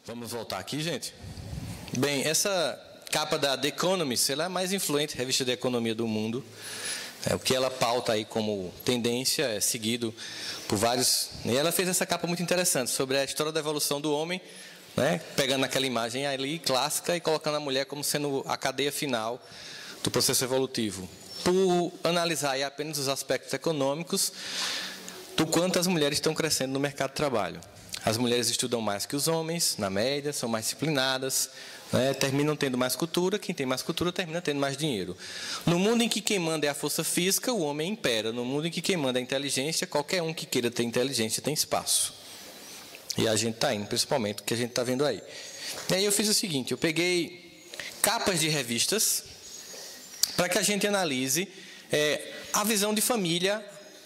Vamos voltar aqui, gente? Bem, essa capa da The Economist, ela é a mais influente revista de economia do mundo. O que ela pauta aí como tendência é seguido por vários... E ela fez essa capa muito interessante sobre a história da evolução do homem, né? Pegando aquela imagem ali clássica e colocando a mulher como sendo a cadeia final do processo evolutivo. Por analisar aí apenas os aspectos econômicos do quanto as mulheres estão crescendo no mercado de trabalho. As mulheres estudam mais que os homens, na média, são mais disciplinadas, né? Terminam tendo mais cultura. Quem tem mais cultura termina tendo mais dinheiro. No mundo em que quem manda é a força física, o homem impera. No mundo em que quem manda é a inteligência, qualquer um que queira ter inteligência tem espaço. E a gente está indo, principalmente, o que a gente está vendo aí. E aí eu fiz o seguinte, eu peguei capas de revistas para que a gente analise a visão de família,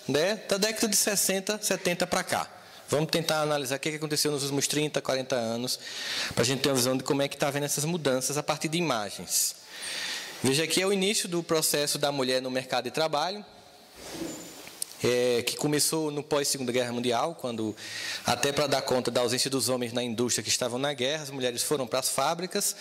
né, da década de 60, 70 para cá. Vamos tentar analisar o que aconteceu nos últimos 30, 40 anos, para a gente ter uma visão de como é que está havendo essas mudanças a partir de imagens. Veja aqui é o início do processo da mulher no mercado de trabalho, que começou no pós-Segunda Guerra Mundial, quando, até para dar conta da ausência dos homens na indústria que estavam na guerra, as mulheres foram para as fábricas.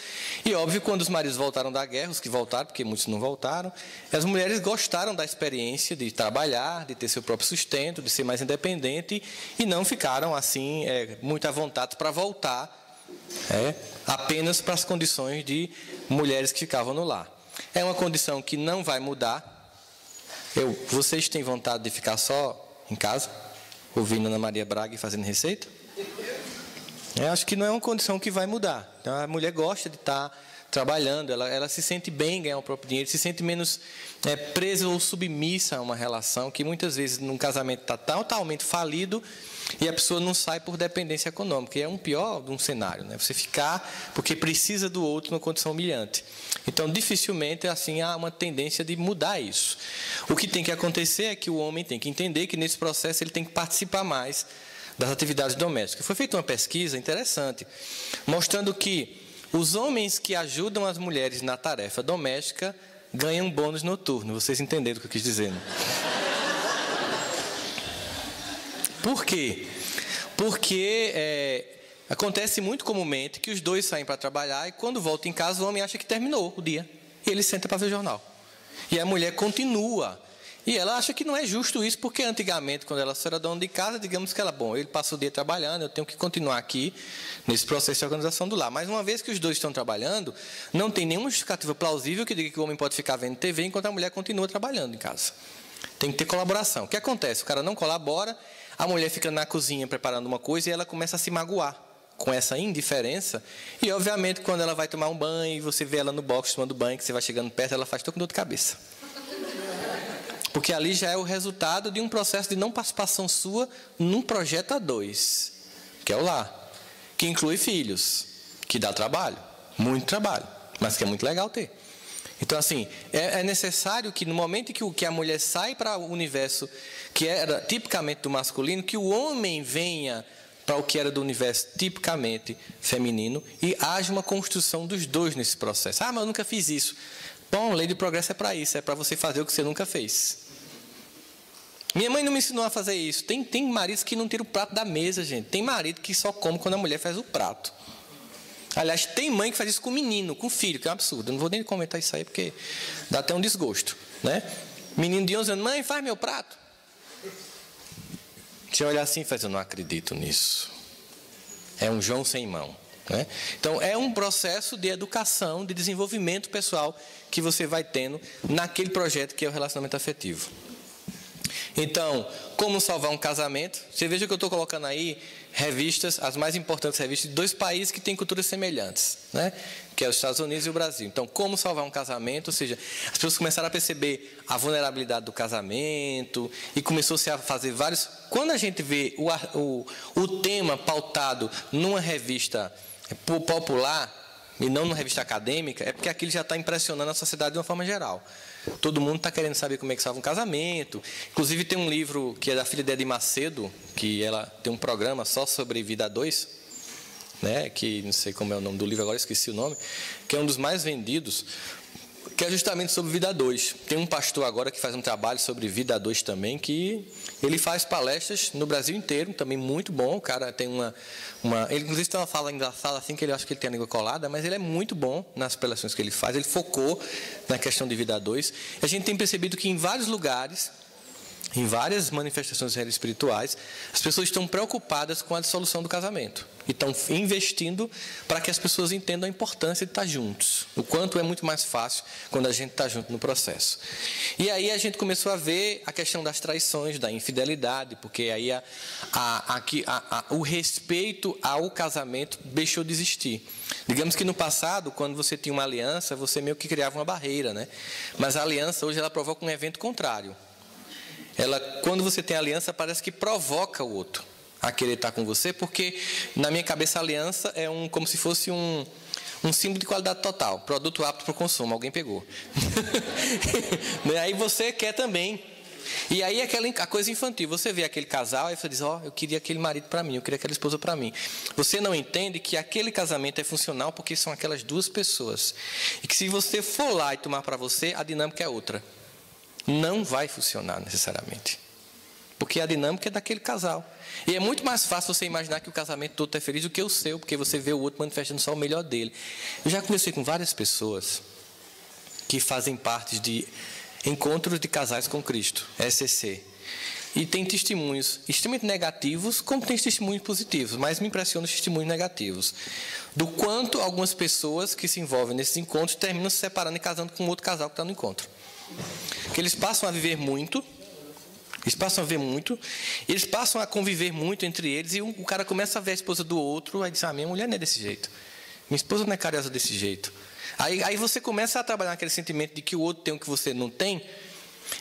E, óbvio, quando os maridos voltaram da guerra, os que voltaram, porque muitos não voltaram, as mulheres gostaram da experiência de trabalhar, de ter seu próprio sustento, de ser mais independente, e não ficaram, assim, muito à vontade para voltar apenas para as condições de mulheres que ficavam no lar. É uma condição que não vai mudar. Vocês têm vontade de ficar só em casa, ouvindo Ana Maria Braga e fazendo receita? Eu acho que não é uma condição que vai mudar. Então, a mulher gosta de estar trabalhando, ela se sente bem em ganhar o próprio dinheiro, se sente menos presa ou submissa a uma relação que muitas vezes num casamento está totalmente falido e a pessoa não sai por dependência econômica. E é um pior de um cenário, né? Você ficar porque precisa do outro numa condição humilhante. Então, dificilmente, assim, há uma tendência de mudar isso. O que tem que acontecer é que o homem tem que entender que nesse processo ele tem que participar mais das atividades domésticas. Foi feita uma pesquisa interessante, mostrando que os homens que ajudam as mulheres na tarefa doméstica ganham bônus noturno. Vocês entenderam o que eu quis dizer, né? Por quê? Porque acontece muito comumente que os dois saem para trabalhar e quando voltam em casa o homem acha que terminou o dia. E ele senta para ver o jornal. E a mulher continua. E ela acha que não é justo isso, porque antigamente, quando ela era dona de casa, digamos que ele passa o dia trabalhando, eu tenho que continuar aqui nesse processo de organização do lar. Mas uma vez que os dois estão trabalhando, não tem nenhuma justificativa plausível que diga que o homem pode ficar vendo TV enquanto a mulher continua trabalhando em casa. Tem que ter colaboração. O que acontece? O cara não colabora, a mulher fica na cozinha preparando uma coisa e ela começa a se magoar com essa indiferença. E, obviamente, quando ela vai tomar um banho e você vê ela no box tomando banho, que você vai chegando perto, ela faz, estou com dor de cabeça. Porque ali já é o resultado de um processo de não participação sua num projeto a dois, que é o lar, que inclui filhos, que dá trabalho, muito trabalho, mas que é muito legal ter. Então, assim, é necessário que no momento em que a mulher sai para o universo que era tipicamente do masculino, que o homem venha para o que era do universo tipicamente feminino e haja uma construção dos dois nesse processo. Ah, mas eu nunca fiz isso. Bom, lei de progresso é para isso, é para você fazer o que você nunca fez. Minha mãe não me ensinou a fazer isso. Tem maridos que não tiram o prato da mesa, gente. Tem marido que só come quando a mulher faz o prato. Aliás, tem mãe que faz isso com menino, com filho, que é um absurdo. Eu não vou nem comentar isso aí, porque dá até um desgosto, né? Menino de 11 anos, mãe, faz meu prato. Você olha assim e faz, eu não acredito nisso. É um João sem mão. Né? Então, é um processo de educação, de desenvolvimento pessoal que você vai tendo naquele projeto que é o relacionamento afetivo. Então, como salvar um casamento? Você veja que eu estou colocando aí revistas, as mais importantes revistas de dois países que têm culturas semelhantes, né? Que é os Estados Unidos e o Brasil. Então, como salvar um casamento? Ou seja, as pessoas começaram a perceber a vulnerabilidade do casamento e começou-se a fazer vários... Quando a gente vê o tema pautado numa revista popular e não numa revista acadêmica, é porque aquilo já está impressionando a sociedade de uma forma geral. Todo mundo está querendo saber como é que salva um casamento. Inclusive tem um livro que é da filha de Edir Macedo, que ela tem um programa só sobre vida a dois, né? Que não sei como é o nome do livro agora, esqueci o nome, que é um dos mais vendidos, que é justamente sobre vida a dois. Tem um pastor agora que faz um trabalho sobre vida a dois também, que ele faz palestras no Brasil inteiro, também muito bom. O cara tem ele inclusive tem uma fala engraçada assim, que ele acha que ele tem a língua colada, mas ele é muito bom nas preleções que ele faz. Ele focou na questão de vida a dois. A gente tem percebido que em vários lugares, em várias manifestações espirituais, as pessoas estão preocupadas com a dissolução do casamento. E estão investindo para que as pessoas entendam a importância de estar juntos. O quanto é muito mais fácil quando a gente está junto no processo. E aí a gente começou a ver a questão das traições, da infidelidade, porque aí o respeito ao casamento deixou de existir. Digamos que no passado, quando você tinha uma aliança, você meio que criava uma barreira, né? Mas a aliança hoje ela provoca um evento contrário. Quando você tem aliança, parece que provoca o outro a querer estar com você, porque na minha cabeça a aliança é como se fosse um símbolo de qualidade total, produto apto para o consumo, alguém pegou. Aí você quer também. E aí a coisa infantil, você vê aquele casal e você diz, eu queria aquele marido para mim, eu queria aquela esposa para mim. Você não entende que aquele casamento é funcional porque são aquelas duas pessoas. E que se você for lá e tomar para você, a dinâmica é outra. Não vai funcionar necessariamente. Porque a dinâmica é daquele casal. E é muito mais fácil você imaginar que o casamento todo é feliz do que o seu, porque você vê o outro manifestando só o melhor dele. Eu já conversei com várias pessoas que fazem parte de encontros de casais com Cristo, ECC. E tem testemunhos extremamente negativos, como tem testemunhos positivos, mas me impressionam os testemunhos negativos. Do quanto algumas pessoas que se envolvem nesses encontros terminam se separando e casando com outro casal que está no encontro. Que eles passam a viver muito, eles passam a conviver muito entre eles, e o cara começa a ver a esposa do outro, aí diz, minha mulher não é desse jeito, minha esposa não é carinhosa desse jeito. Aí você começa a trabalhar aquele sentimento de que o outro tem o que você não tem,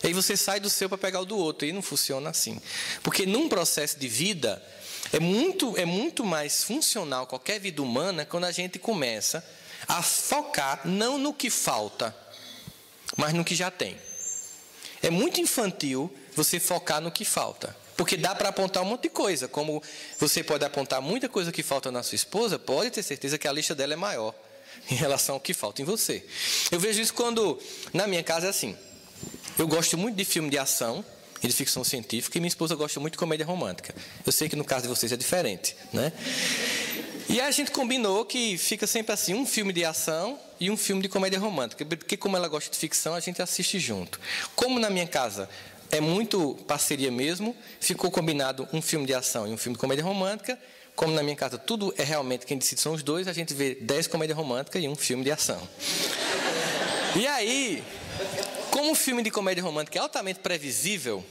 e aí você sai do seu para pegar o do outro, e não funciona assim. Porque num processo de vida, é muito mais funcional qualquer vida humana quando a gente começa a focar não no que falta, mas no que já tem. É muito infantil você focar no que falta, porque dá para apontar um monte de coisa. Como você pode apontar muita coisa que falta na sua esposa, pode ter certeza que a lista dela é maior em relação ao que falta em você. Eu vejo isso quando, na minha casa é assim, eu gosto muito de filme de ação e de ficção científica, e minha esposa gosta muito de comédia romântica. Eu sei que no caso de vocês é diferente, né? E a gente combinou que fica sempre assim, um filme de ação e um filme de comédia romântica, porque como ela gosta de ficção, a gente assiste junto. Como na minha casa é muito parceria mesmo, ficou combinado um filme de ação e um filme de comédia romântica. Como na minha casa tudo é realmente quem decide são os dois, a gente vê 10 comédias românticas e um filme de ação. E aí, como o filme de comédia romântica é altamente previsível,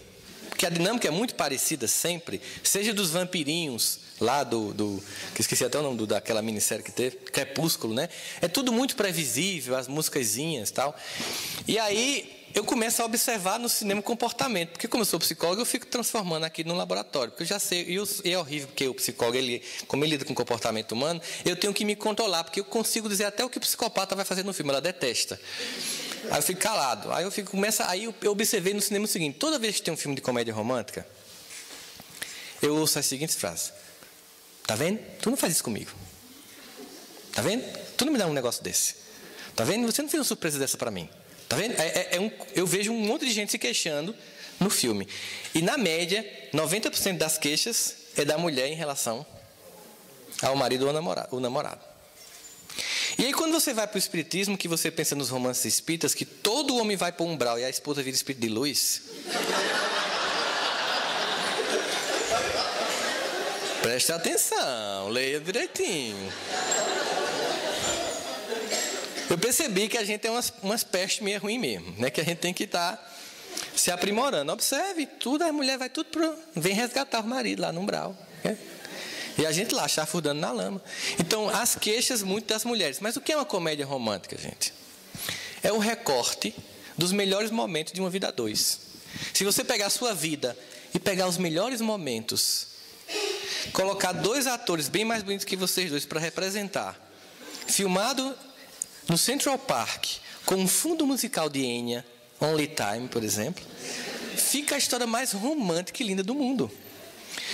porque a dinâmica é muito parecida sempre, seja dos vampirinhos lá que esqueci até o nome daquela minissérie que teve, Crepúsculo, né? É tudo muito previsível, as musicazinhas e tal. E aí eu começo a observar no cinema o comportamento, porque como eu sou psicólogo, eu fico transformando aqui num laboratório, porque eu já sei, e é horrível, porque o psicólogo, como ele lida com o comportamento humano, eu tenho que me controlar, porque eu consigo dizer até o que o psicopata vai fazer no filme, ela detesta. Aí eu fico calado, aí eu observei no cinema o seguinte, toda vez que tem um filme de comédia romântica, eu ouço as seguintes frases: tá vendo? Tu não faz isso comigo. Tá vendo? Tu não me dá um negócio desse. Tá vendo? Você não fez uma surpresa dessa para mim. Tá vendo? Eu vejo um monte de gente se queixando no filme. E na média, 90% das queixas é da mulher em relação ao marido ou ao namorado. E aí quando você vai para o espiritismo, que você pensa nos romances espíritas, que todo homem vai para o umbral e a esposa vira espírito de luz. Preste atenção, leia direitinho. Eu percebi que a gente tem umas pestes meio ruins mesmo, né? Que a gente tem que estar se aprimorando. Observe, tudo, a mulher vai vem resgatar o marido lá no umbral, né? E a gente lá, chafurdando na lama. Então, as queixas muito das mulheres. Mas o que é uma comédia romântica, gente? É o recorte dos melhores momentos de uma vida a dois. Se você pegar a sua vida e pegar os melhores momentos, colocar dois atores bem mais bonitos que vocês dois para representar, filmado no Central Park, com um fundo musical de Enya, Only Time, por exemplo, fica a história mais romântica e linda do mundo.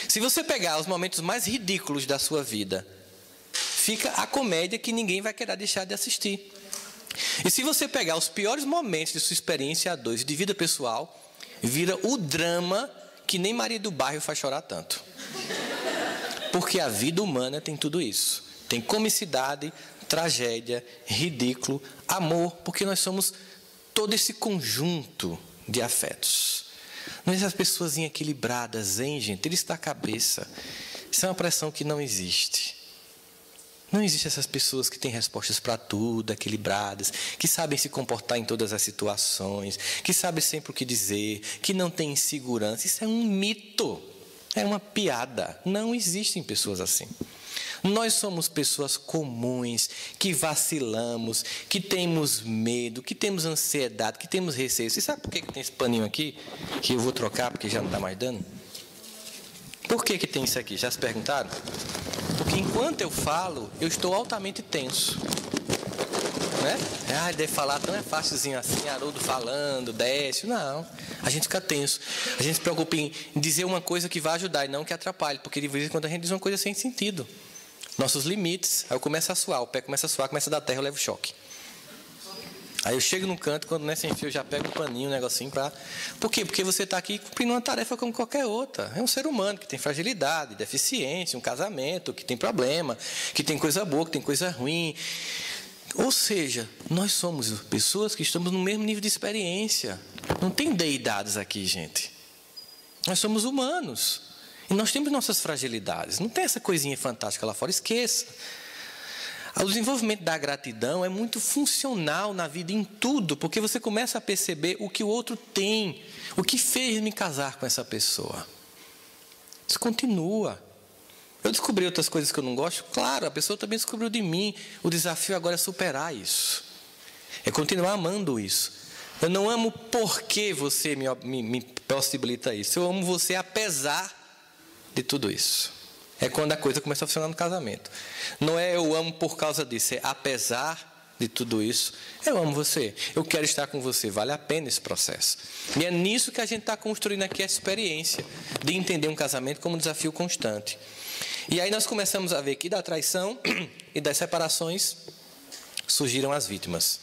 Se você pegar os momentos mais ridículos da sua vida, fica a comédia que ninguém vai querer deixar de assistir. E se você pegar os piores momentos de sua experiência a dois de vida pessoal, vira o drama que nem Maria do Bairro faz chorar tanto. Porque a vida humana tem tudo isso. Tem comicidade, tragédia, ridículo, amor, porque nós somos todo esse conjunto de afetos. Mas as pessoas equilibradas, hein, gente? Eles da cabeça. Isso é uma pressão que não existe. Não existem essas pessoas que têm respostas para tudo, equilibradas, que sabem se comportar em todas as situações, que sabem sempre o que dizer, que não têm insegurança. Isso é um mito, é uma piada. Não existem pessoas assim. Nós somos pessoas comuns, que vacilamos, que temos medo, que temos ansiedade, que temos receio. Você sabe por que tem esse paninho aqui, que eu vou trocar porque já não está mais dando? Por que tem isso aqui? Já se perguntaram? Porque enquanto eu falo, eu estou altamente tenso. Né? Deve falar tão fácilzinho assim, Haroldo falando, Décio. Não, a gente fica tenso. A gente se preocupa em dizer uma coisa que vai ajudar e não que atrapalhe. Porque de vez em quando a gente diz uma coisa sem sentido. Nossos limites, aí eu começo a suar, o pé começa a suar, começa a dar terra, eu levo choque. Aí eu chego no canto, quando não é sem fio, eu já pego um paninho, um negocinho para... Por quê? Porque você está aqui cumprindo uma tarefa como qualquer outra. É um ser humano que tem fragilidade, deficiência, um casamento, que tem problema, que tem coisa boa, que tem coisa ruim. Ou seja, nós somos pessoas que estamos no mesmo nível de experiência. Não tem deidades aqui, gente. Nós somos humanos. E nós temos nossas fragilidades. Não tem essa coisinha fantástica lá fora, esqueça. O desenvolvimento da gratidão é muito funcional na vida, em tudo, porque você começa a perceber o que o outro tem, o que fez me casar com essa pessoa. Isso continua. Eu descobri outras coisas que eu não gosto, claro, a pessoa também descobriu de mim. O desafio agora é superar isso, é continuar amando isso. Eu não amo porque você me possibilita isso, eu amo você apesar de tudo isso. É quando a coisa começa a funcionar no casamento. Não é eu amo por causa disso, é apesar de tudo isso, eu amo você, eu quero estar com você, vale a pena esse processo. E é nisso que a gente está construindo aqui a experiência de entender um casamento como um desafio constante. E aí nós começamos a ver que da traição e das separações surgiram as vítimas.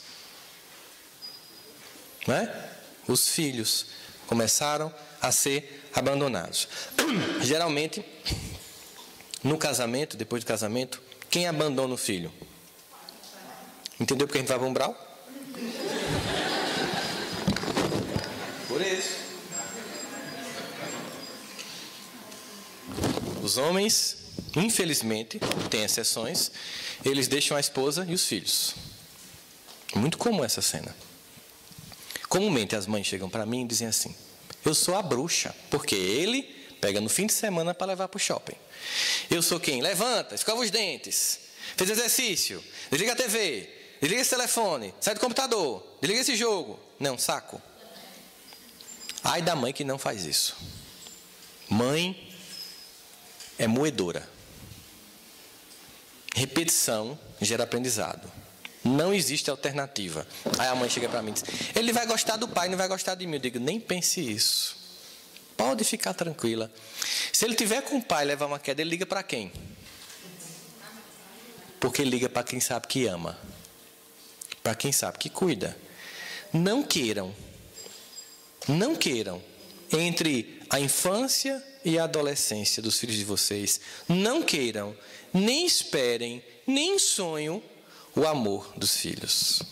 Não é? Os filhos começaram a ser abandonados. Geralmente, no casamento, depois do casamento, quem abandona o filho? Entendeu porque a gente vai para o umbral? Por isso. Os homens, infelizmente, tem exceções, eles deixam a esposa e os filhos. É muito comum essa cena. Comumente as mães chegam para mim e dizem assim: eu sou a bruxa, porque ele pega no fim de semana para levar para o shopping. Eu sou quem? Levanta, escova os dentes, fez exercício, desliga a TV, desliga esse telefone, sai do computador, desliga esse jogo. Não, saco. Ai da mãe que não faz isso. Mãe é moedora. Repetição gera aprendizado. Não existe alternativa. Aí a mãe chega para mim e diz: ele vai gostar do pai, não vai gostar de mim. Eu digo: nem pense isso. Pode ficar tranquila. Se ele tiver com o pai e levar uma queda, ele liga para quem? Porque ele liga para quem sabe que ama. Para quem sabe que cuida. Não queiram, entre a infância e a adolescência dos filhos de vocês, não queiram, nem esperem, nem sonham o amor dos filhos.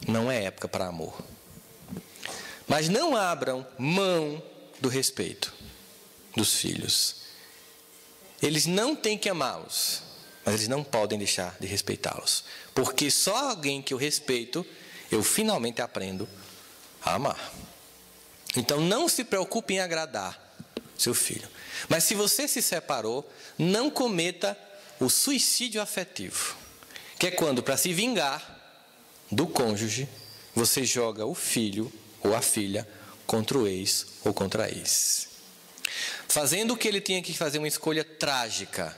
Não é época para amor. Mas não abram mão do respeito dos filhos. Eles não têm que amá-los, mas eles não podem deixar de respeitá-los. Porque só alguém que eu respeito, eu finalmente aprendo a amar. Então não se preocupe em agradar seu filho. Mas se você se separou, não cometa o suicídio afetivo. Que é quando, para se vingar do cônjuge, você joga o filho ou a filha contra o ex ou contra a ex. Fazendo o que ele tinha que fazer, uma escolha trágica.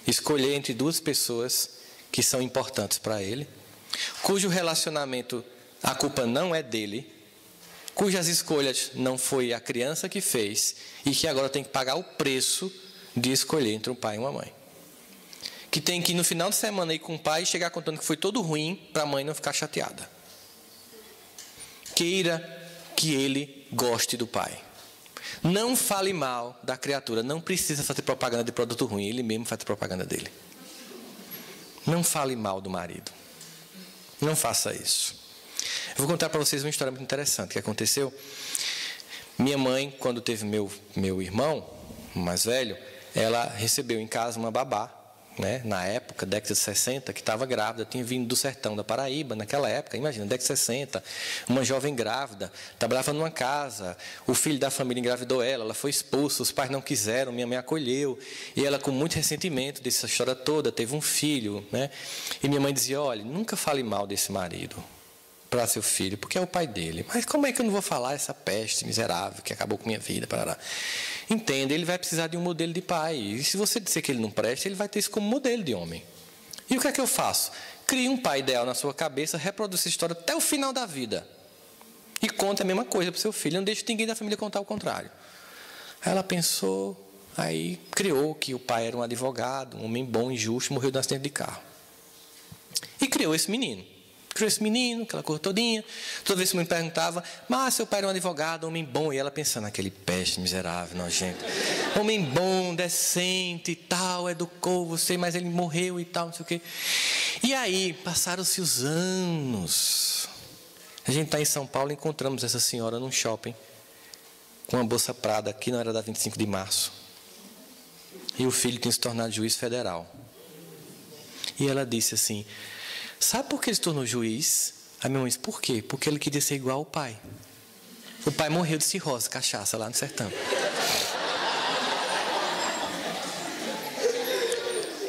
Escolher entre duas pessoas que são importantes para ele, cujo relacionamento, a culpa não é dele, cujas escolhas não foi a criança que fez e que agora tem que pagar o preço de escolher entre um pai e uma mãe. que tem que ir no final de semana ir com o pai e chegar contando que foi todo ruim para a mãe não ficar chateada. Queira que ele goste do pai. Não fale mal da criatura. Não precisa fazer propaganda de produto ruim. Ele mesmo faz propaganda dele. Não fale mal do marido. Não faça isso. Eu vou contar para vocês uma história muito interessante que aconteceu. Minha mãe, quando teve meu irmão mais velho, ela recebeu em casa uma babá, né, na época, década de 60, que estava grávida, tinha vindo do sertão da Paraíba, naquela época, imagina, década de 60, uma jovem grávida, trabalhava numa casa, o filho da família engravidou ela foi expulsa, os pais não quiseram, minha mãe acolheu, e ela com muito ressentimento dessa história toda, teve um filho, né, e minha mãe dizia, olha, nunca fale mal desse marido para seu filho, porque é o pai dele. Mas como é que eu não vou falar essa peste miserável que acabou com minha vida? Parará. Entenda, ele vai precisar de um modelo de pai. E se você disser que ele não presta, ele vai ter isso como modelo de homem. E o que é que eu faço? Crie um pai ideal na sua cabeça, reproduz essa história até o final da vida. E conta a mesma coisa para o seu filho. Não deixe ninguém da família contar o contrário. Aí ela pensou, aí criou que o pai era um advogado, um homem bom e justo, morreu de um acidente de carro. E criou esse menino. Criou esse menino, aquela cor todinha. Toda vez que me perguntava, mas seu pai era um advogado, homem bom. E ela pensando, aquele peste miserável, nojento. Homem bom, decente e tal, educou você, mas ele morreu e tal, não sei o quê. E aí, passaram-se os anos. A gente está em São Paulo e encontramos essa senhora num shopping, com uma bolsa Prada, que não era da 25 de março. E o filho tinha se tornado juiz federal. E ela disse assim, sabe por que ele se tornou juiz? A minha mãe disse, por quê? Porque ele queria ser igual ao pai. O pai morreu de cirrose, cachaça, lá no sertão.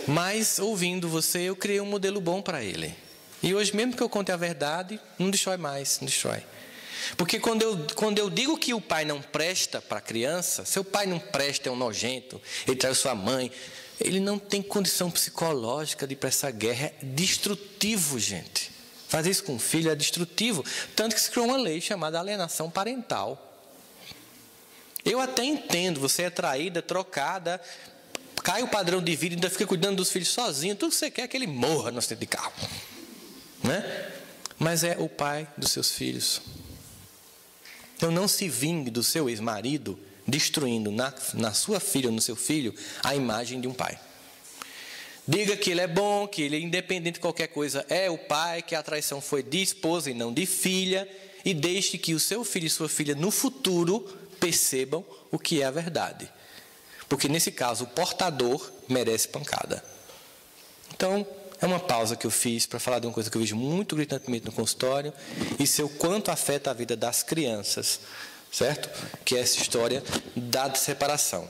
Mas, ouvindo você, eu criei um modelo bom para ele. E hoje, mesmo que eu conte a verdade, não destrói mais, não destrói. Porque quando eu digo que o pai não presta para a criança, seu pai não presta, é um nojento, ele traz sua mãe, ele não tem condição psicológica de ir para essa guerra, é destrutivo, gente. Fazer isso com o filho é destrutivo. Tanto que se criou uma lei chamada alienação parental. Eu até entendo, você é traída, trocada, cai o padrão de vida, ainda fica cuidando dos filhos sozinho, tudo que você quer é que ele morra no acidente de carro. Né? Mas é o pai dos seus filhos. Então não se vingue do seu ex-marido destruindo na sua filha ou no seu filho a imagem de um pai. Diga que ele é bom, que ele é independente de qualquer coisa, é o pai, que a traição foi de esposa e não de filha, e deixe que o seu filho e sua filha no futuro percebam o que é a verdade. Porque nesse caso o portador merece pancada. Então, é uma pausa que eu fiz para falar de uma coisa que eu vejo muito gritantemente no consultório, e sei o quanto afeta a vida das crianças, certo? Que é essa história da separação.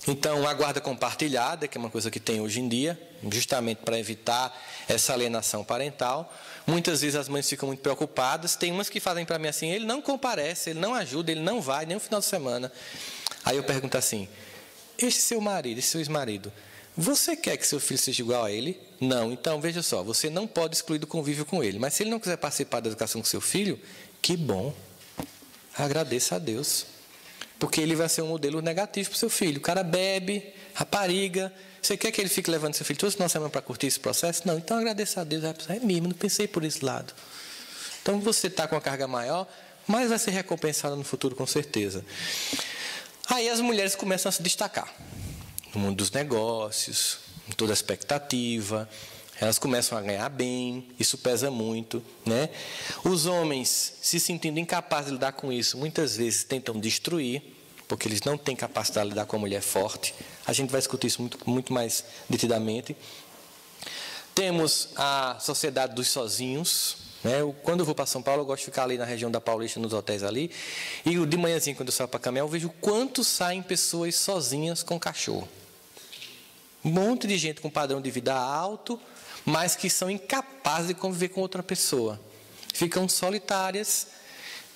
Então, a guarda compartilhada, que é uma coisa que tem hoje em dia, justamente para evitar essa alienação parental. Muitas vezes as mães ficam muito preocupadas. Tem umas que fazem para mim assim, ele não comparece, ele não ajuda, ele não vai, nem no final de semana. Aí eu pergunto assim, esse seu marido, esse seu ex-marido, você quer que seu filho seja igual a ele? Não. Então, veja só, você não pode excluir do convívio com ele. Mas se ele não quiser participar da educação com seu filho, que bom. Agradeça a Deus. Porque ele vai ser um modelo negativo para o seu filho. O cara bebe, rapariga. Você quer que ele fique levando seu filho toda uma semana para curtir esse processo? Não. Então agradeça a Deus. É mesmo, não pensei por esse lado. Então você está com uma carga maior, mas vai ser recompensado no futuro com certeza. Aí as mulheres começam a se destacar. No mundo dos negócios, em toda a expectativa. Elas começam a ganhar bem, isso pesa muito, né? Os homens, se sentindo incapazes de lidar com isso, muitas vezes tentam destruir, porque eles não têm capacidade de lidar com a mulher forte. A gente vai discutir isso muito mais detidamente. Temos a sociedade dos sozinhos, né? Quando eu vou para São Paulo, eu gosto de ficar ali na região da Paulista, nos hotéis ali, e de manhãzinho, quando eu saio para caminhar, eu vejo quanto saem pessoas sozinhas com cachorro. Um monte de gente com padrão de vida alto, mas que são incapazes de conviver com outra pessoa. Ficam solitárias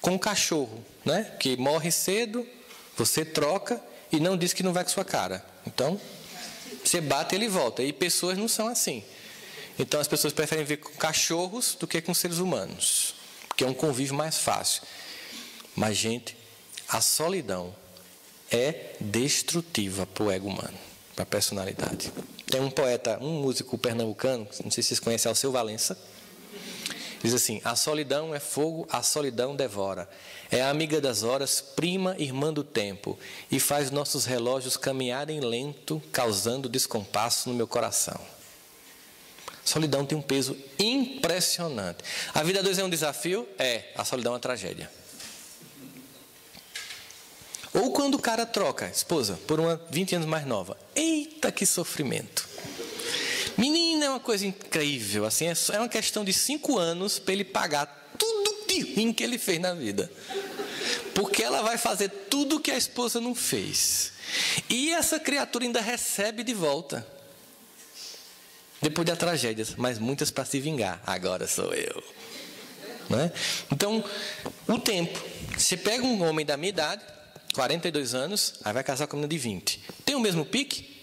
com o cachorro, né? Que morre cedo, você troca e não diz que não vai com sua cara. Então, você bate e ele volta. E pessoas não são assim. Então, as pessoas preferem viver com cachorros do que com seres humanos, porque é um convívio mais fácil. Mas, gente, a solidão é destrutiva para o ego humano, para a personalidade. Tem um poeta, um músico pernambucano, não sei se vocês conhecem, Alceu Valença. Diz assim: a solidão é fogo, a solidão devora. É a amiga das horas, prima, irmã do tempo, e faz nossos relógios caminharem lento, causando descompasso no meu coração. Solidão tem um peso impressionante. A vida a dois é um desafio? É. A solidão é uma tragédia. Ou quando o cara troca a esposa por uma 20 anos mais nova. Eita, que sofrimento. Menina, é uma coisa incrível. Assim, é uma questão de 5 anos para ele pagar tudo de ruim que ele fez na vida. Porque ela vai fazer tudo que a esposa não fez. E essa criatura ainda recebe de volta. Depois da tragédia, mas muitas para se vingar. Agora sou eu. Não é? Então, o tempo. Você pega um homem da minha idade, 42 anos, aí vai casar com uma menina de 20. Tem o mesmo pique?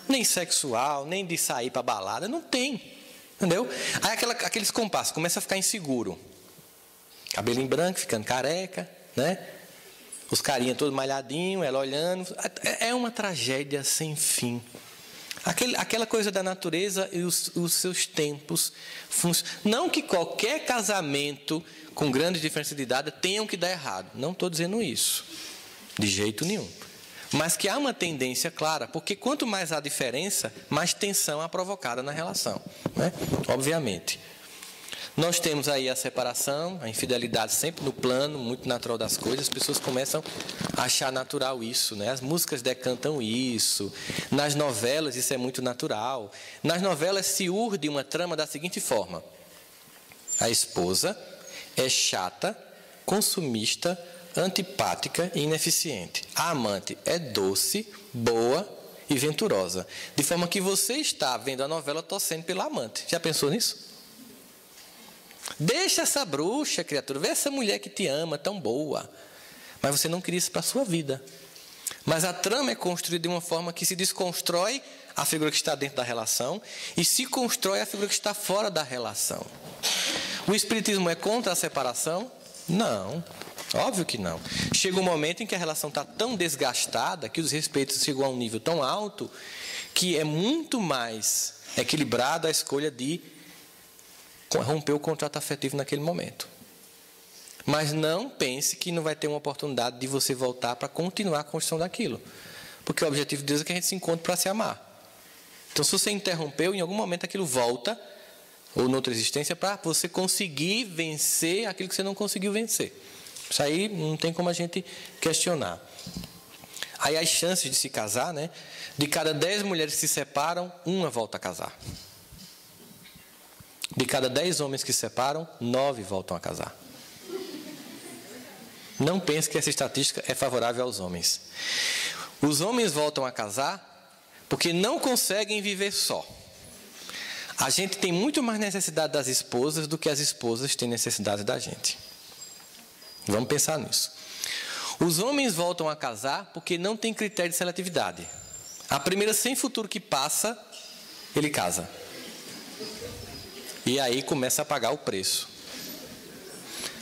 Nem sexual, nem de sair para balada, não tem. Entendeu? Aí aqueles compassos, começa a ficar inseguro. Cabelinho branco, ficando careca, né? Os carinha todo malhadinho, ela olhando. É uma tragédia sem fim. Aquela coisa da natureza e os seus tempos. Não que qualquer casamento com grande diferença de idade tenham que dar errado. Não estou dizendo isso. De jeito nenhum. Mas que há uma tendência clara, porque quanto mais há diferença, mais tensão há provocada na relação, né? Obviamente. Nós temos aí a separação, a infidelidade sempre no plano muito natural das coisas. As pessoas começam a achar natural isso, né? As músicas decantam isso. Nas novelas isso é muito natural. Nas novelas se urde uma trama da seguinte forma: a esposa é chata, consumista, antipática e ineficiente. A amante é doce, boa e venturosa. De forma que você está vendo a novela torcendo pela amante. Já pensou nisso? Deixa essa bruxa, criatura. Vê essa mulher que te ama, tão boa. Mas você não queria isso para a sua vida. Mas a trama é construída de uma forma que se desconstrói a figura que está dentro da relação e se constrói a figura que está fora da relação. O espiritismo é contra a separação? Não. Óbvio que não. Chega um momento em que a relação está tão desgastada, que os respeitos chegam a um nível tão alto, que é muito mais equilibrada a escolha de romper o contrato afetivo naquele momento. Mas não pense que não vai ter uma oportunidade de você voltar para continuar a construção daquilo. Porque o objetivo de Deus é que a gente se encontre para se amar. Então, se você interrompeu, em algum momento aquilo volta, ou noutra existência, para você conseguir vencer aquilo que você não conseguiu vencer. Isso aí não tem como a gente questionar. Aí as chances de se casar, né? De cada 10 mulheres que se separam, uma volta a casar. De cada 10 homens que se separam, 9 voltam a casar. Não pense que essa estatística é favorável aos homens. Os homens voltam a casar porque não conseguem viver só. A gente tem muito mais necessidade das esposas do que as esposas têm necessidade da gente. Vamos pensar nisso. Os homens voltam a casar porque não tem critério de seletividade. A primeira sem futuro que passa, ele casa. E aí começa a pagar o preço.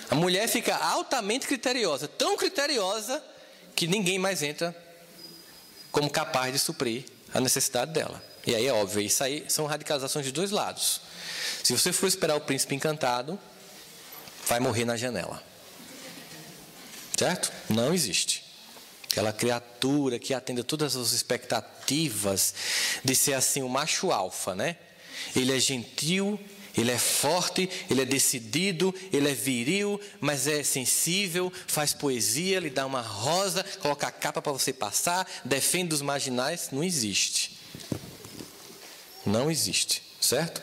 A mulher fica altamente criteriosa, tão criteriosa que ninguém mais entra como capaz de suprir a necessidade dela. E aí é óbvio, isso aí são radicalizações de dois lados. Se você for esperar o príncipe encantado, vai morrer na janela. Certo? Não existe. Aquela criatura que atende todas as expectativas de ser assim o macho alfa, né? Ele é gentil, ele é forte, ele é decidido, ele é viril, mas é sensível, faz poesia, lhe dá uma rosa, coloca a capa para você passar, defende os marginais. Não existe. Não existe, certo?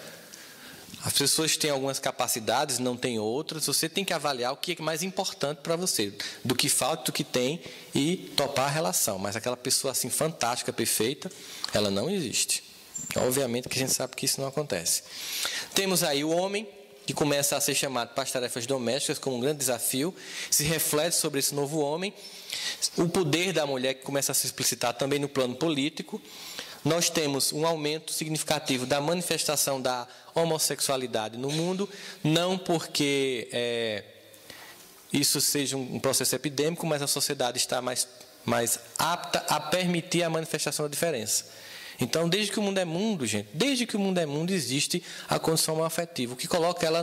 As pessoas têm algumas capacidades, não têm outras. Você tem que avaliar o que é mais importante para você, do que falta, do que tem, e topar a relação. Mas aquela pessoa assim fantástica, perfeita, ela não existe. Obviamente que a gente sabe que isso não acontece. Temos aí o homem, que começa a ser chamado para as tarefas domésticas como um grande desafio, se reflete sobre esse novo homem. O poder da mulher que começa a se explicitar também no plano político. Nós temos um aumento significativo da manifestação da homossexualidade no mundo, não porque isso seja um processo epidêmico, mas a sociedade está mais apta a permitir a manifestação da diferença. Então, desde que o mundo é mundo, gente, desde que o mundo é mundo, existe a condição afetiva, o que coloca ela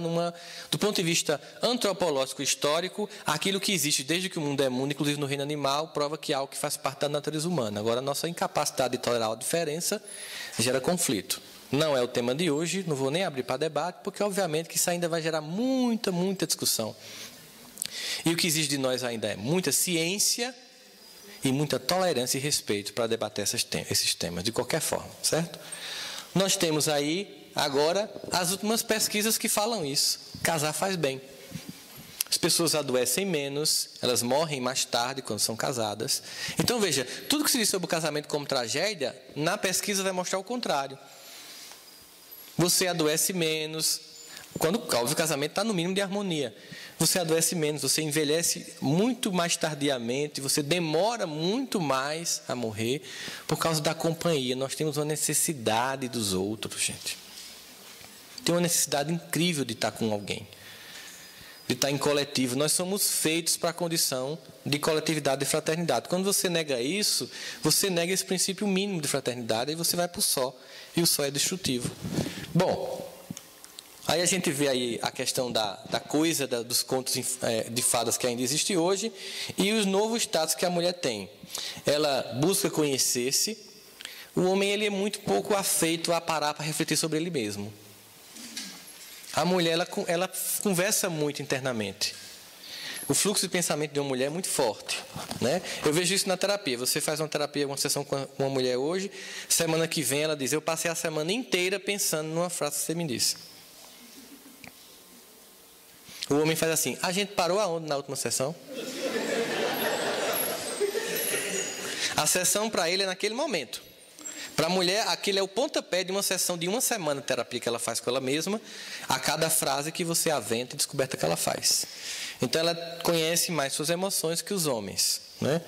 do ponto de vista antropológico histórico, aquilo que existe desde que o mundo é mundo, inclusive no reino animal, prova que é algo que faz parte da natureza humana. Agora, a nossa incapacidade de tolerar a diferença gera conflito. Não é o tema de hoje, não vou nem abrir para debate, porque obviamente que isso ainda vai gerar muita discussão. E o que exige de nós ainda é muita ciência e muita tolerância e respeito para debater esses temas, de qualquer forma, certo? Nós temos aí, agora, as últimas pesquisas que falam isso. Casar faz bem. As pessoas adoecem menos, elas morrem mais tarde quando são casadas. Então, veja, tudo que se diz sobre o casamento como tragédia, na pesquisa vai mostrar o contrário. Você adoece menos, quando óbvio, o casamento está no mínimo de harmonia. Você adoece menos, você envelhece muito mais tardiamente, você demora muito mais a morrer por causa da companhia. Nós temos uma necessidade dos outros, gente. Tem uma necessidade incrível de estar com alguém, de estar em coletivo. Nós somos feitos para a condição de coletividade e fraternidade. Quando você nega isso, você nega esse princípio mínimo de fraternidade e você vai para o só. E o só é destrutivo. Bom, aí a gente vê aí a questão da coisa, dos contos de fadas que ainda existe hoje e os novos status que a mulher tem. Ela busca conhecer-se. O homem ele é muito pouco afeito a parar para refletir sobre ele mesmo. A mulher ela conversa muito internamente. O fluxo de pensamento de uma mulher é muito forte, né? Eu vejo isso na terapia. Você faz uma terapia, uma sessão com uma mulher hoje, semana que vem ela diz: eu passei a semana inteira pensando numa frase que você me disse. O homem faz assim: a gente parou aonde na última sessão? A sessão para ele é naquele momento. Para a mulher, aquele é o pontapé de uma sessão de uma semana de terapia que ela faz com ela mesma, a cada frase que você aventa e descoberta que ela faz. Então, ela conhece mais suas emoções que os homens, né?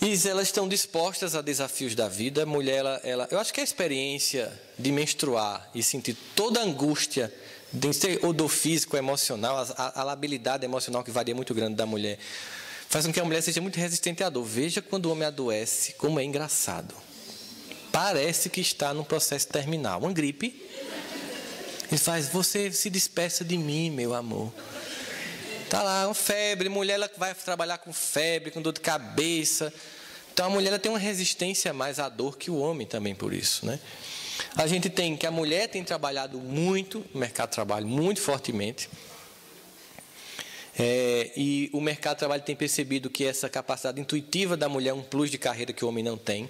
E elas estão dispostas a desafios da vida. A mulher, eu acho que a experiência de menstruar e sentir toda a angústia, ou do físico, emocional, a labilidade emocional que varia muito grande da mulher, faz com que a mulher seja muito resistente à dor. Veja quando o homem adoece, como é engraçado. Parece que está num processo terminal, uma gripe. Ele faz: você se despeça de mim, meu amor. Está lá, uma febre, mulher ela vai trabalhar com febre, com dor de cabeça. Então a mulher ela tem uma resistência mais à dor que o homem também por isso, né? A gente tem que a mulher tem trabalhado muito no mercado de trabalho, muito fortemente. E o mercado de trabalho tem percebido que essa capacidade intuitiva da mulher é um plus de carreira que o homem não tem.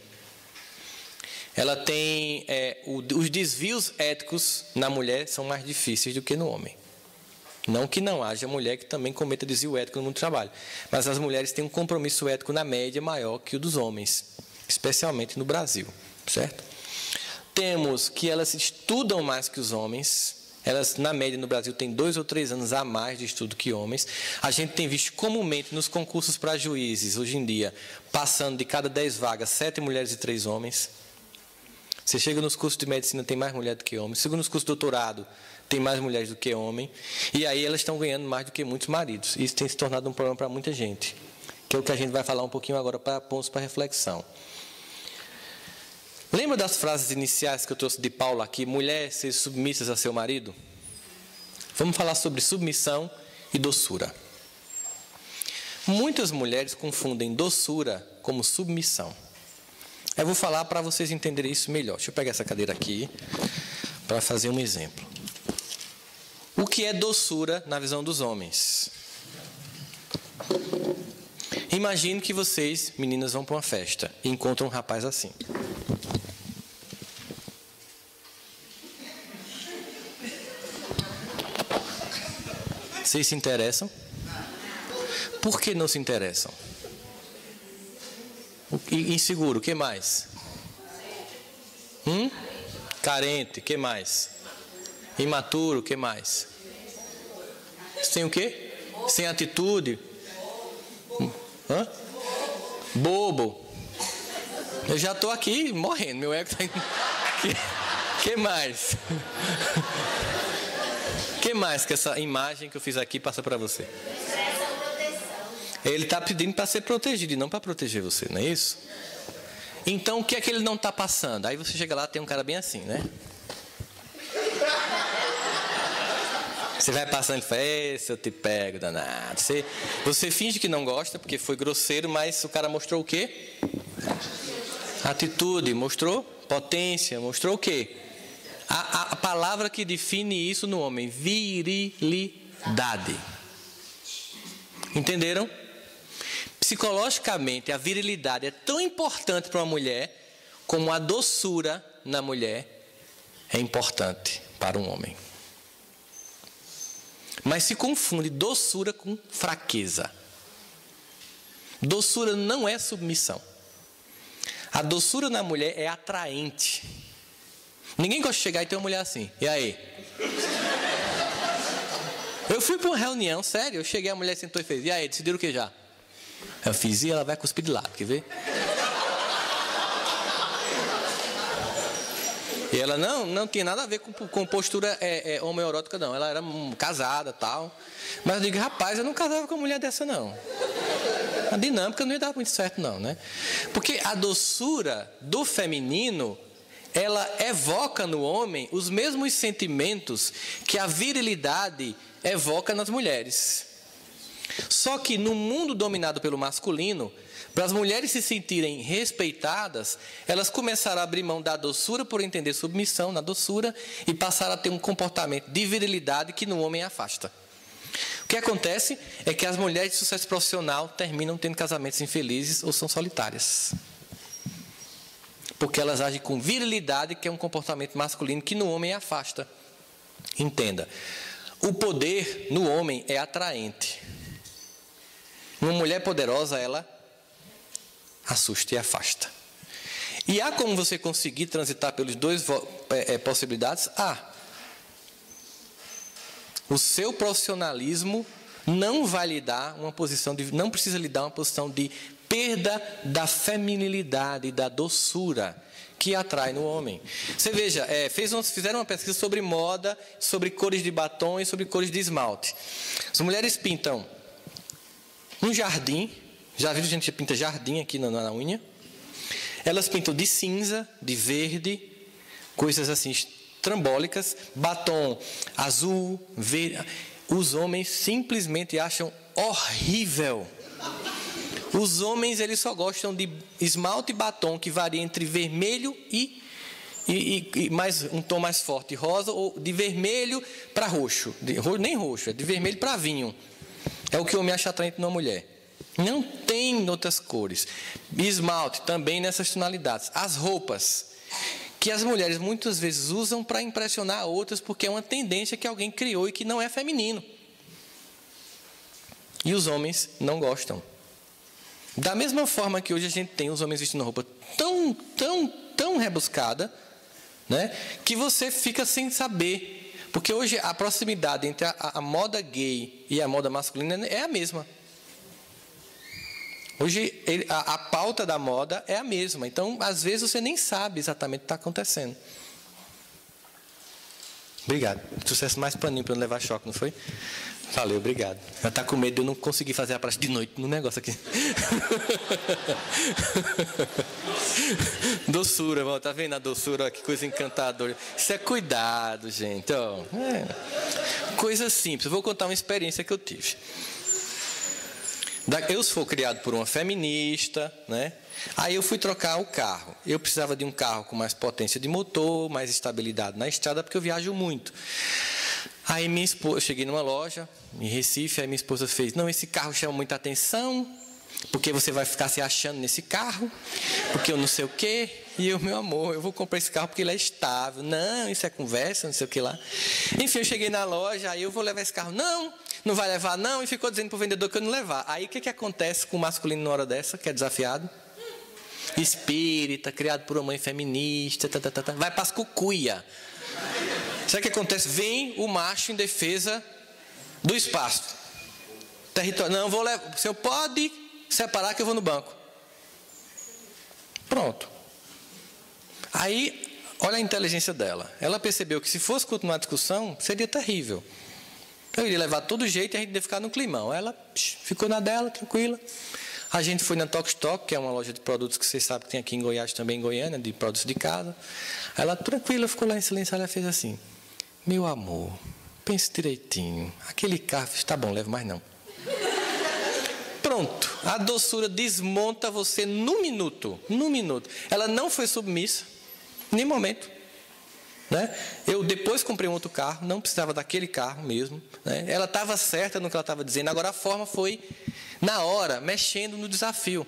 Ela tem os desvios éticos na mulher são mais difíceis do que no homem. Não que não haja mulher que também cometa desvio ético no mundo do trabalho, mas as mulheres têm um compromisso ético na média maior que o dos homens, especialmente no Brasil, certo? Temos que elas estudam mais que os homens. Elas, na média, no Brasil, têm 2 ou 3 anos a mais de estudo que homens. A gente tem visto comumente nos concursos para juízes, hoje em dia, passando de cada 10 vagas, 7 mulheres e 3 homens. Você chega nos cursos de medicina, tem mais mulher do que homem. Chega nos cursos de doutorado, tem mais mulheres do que homem. E aí elas estão ganhando mais do que muitos maridos. Isso tem se tornado um problema para muita gente, que é o que a gente vai falar um pouquinho agora para pontos para reflexão. Lembra das frases iniciais que eu trouxe de Paulo aqui? Mulher, ser submissas a seu marido? Vamos falar sobre submissão e doçura. Muitas mulheres confundem doçura como submissão. Eu vou falar para vocês entenderem isso melhor. Deixa eu pegar essa cadeira aqui para fazer um exemplo. O que é doçura na visão dos homens? Imagine que vocês, meninas, vão para uma festa e encontram um rapaz assim. Vocês se interessam? Por que não se interessam? Inseguro, o que mais? Carente, o que mais? Imaturo, o que mais? Sem o quê? Sem atitude? Bobo. Eu já estou aqui morrendo, meu ego está indo. Que mais? Que mais que essa imagem que eu fiz aqui passa para você? Ele está pedindo para ser protegido e não para proteger você, não é isso? Então, o que é que ele não está passando? Aí você chega lá, tem um cara bem assim, né? Você vai passando e fala, esse eu te pego, danado. Você finge que não gosta, porque foi grosseiro, mas o cara mostrou o quê? Atitude, mostrou potência, mostrou o quê? A palavra que define isso no homem, virilidade. Entenderam? Psicologicamente, a virilidade é tão importante para uma mulher como a doçura na mulher é importante para um homem. Mas se confunde doçura com fraqueza. Doçura não é submissão. A doçura na mulher é atraente. Ninguém gosta de chegar e ter uma mulher assim. E aí? Eu fui para uma reunião, sério. Eu cheguei, a mulher sentou e fez. E aí, decidiram o que já? Eu fiz e ela vai cuspir de lado, quer ver? E ela não tinha nada a ver com postura homoerótica, não. Ela era casada e tal. Mas eu digo, rapaz, eu não casava com uma mulher dessa, não. A dinâmica não ia dar muito certo, não, né? Porque a doçura do feminino, ela evoca no homem os mesmos sentimentos que a virilidade evoca nas mulheres. Só que no mundo dominado pelo masculino, para as mulheres se sentirem respeitadas, elas começaram a abrir mão da doçura por entender submissão na doçura e passaram a ter um comportamento de virilidade que no homem afasta. O que acontece é que as mulheres de sucesso profissional terminam tendo casamentos infelizes ou são solitárias. Porque elas agem com virilidade, que é um comportamento masculino que no homem afasta. Entenda, o poder no homem é atraente. Uma mulher poderosa, ela assusta e afasta. E há como você conseguir transitar pelas duas possibilidades? O seu profissionalismo não vai lhe dar uma posição não precisa lhe dar uma posição de perda da feminilidade, da doçura que atrai no homem. Você veja, fizeram uma pesquisa sobre moda, sobre cores de batom e sobre cores de esmalte. As mulheres pintam um jardim, já viram gente que pinta jardim aqui na unha? Elas pintam de cinza, de verde, coisas assim trambólicas, batom azul, verde. Os homens simplesmente acham horrível. Os homens, eles só gostam de esmalte e batom que varia entre vermelho e mais, um tom mais forte, rosa, ou de vermelho para roxo. Nem roxo, é de vermelho para vinho. É o que o homem acha atraente numa mulher. Não tem outras cores. Esmalte também nessas tonalidades. As roupas que as mulheres muitas vezes usam para impressionar outras, porque é uma tendência que alguém criou e que não é feminino. E os homens não gostam. Da mesma forma que hoje a gente tem os homens vestindo roupa tão rebuscada, né, que você fica sem saber. Porque hoje a proximidade entre a moda gay e a moda masculina é a mesma. Hoje a pauta da moda é a mesma. Então, às vezes, você nem sabe exatamente o que está acontecendo. Obrigado. Sucesso mais paninho para eu não levar choque, não foi? Valeu, obrigado. Ela está com medo de eu não conseguir fazer a praxe de noite no negócio aqui. Doçura, ó, tá vendo a doçura? Que coisa encantadora. Isso é cuidado, gente. Ó, coisa simples. Eu vou contar uma experiência que eu tive. Eu fui criado por uma feminista, né? Aí eu fui trocar o carro. Eu precisava de um carro com mais potência de motor, mais estabilidade na estrada, porque eu viajo muito. Aí minha esposa, eu cheguei numa loja em Recife, aí minha esposa fez, não, esse carro chama muita atenção, porque você vai ficar se achando nesse carro, porque eu não sei o quê. E eu, meu amor, eu vou comprar esse carro porque ele é estável. Não, isso é conversa, não sei o que lá. Enfim, eu cheguei na loja, aí eu vou levar esse carro. Não vai levar não, e ficou dizendo para o vendedor que eu não levar. Aí o que acontece com o masculino na hora dessa, que é desafiado? Espírita, criado por uma mãe feminista, vai para as cucuia. Sabe o que acontece? Vem o macho em defesa do espaço. Território. Não, vou levar. O senhor pode separar que eu vou no banco. Pronto. Aí, olha a inteligência dela. Ela percebeu que se fosse continuar a discussão, seria terrível. Eu iria levar todo jeito e a gente ia ficar no climão. Ela ficou na dela, tranquila. A gente foi na Tox Tok, que é uma loja de produtos que vocês sabem que tem aqui em Goiás, também em Goiânia, de produtos de casa. Ela, tranquila, ficou lá em silêncio, ela fez assim: meu amor, pense direitinho, aquele carro está bom, leve mais não. Pronto, a doçura desmonta você num minuto. Ela não foi submissa, em nenhum momento. Né? Eu depois comprei um outro carro, não precisava daquele carro mesmo. Né? Ela estava certa no que ela estava dizendo, agora a forma foi, na hora, mexendo no desafio.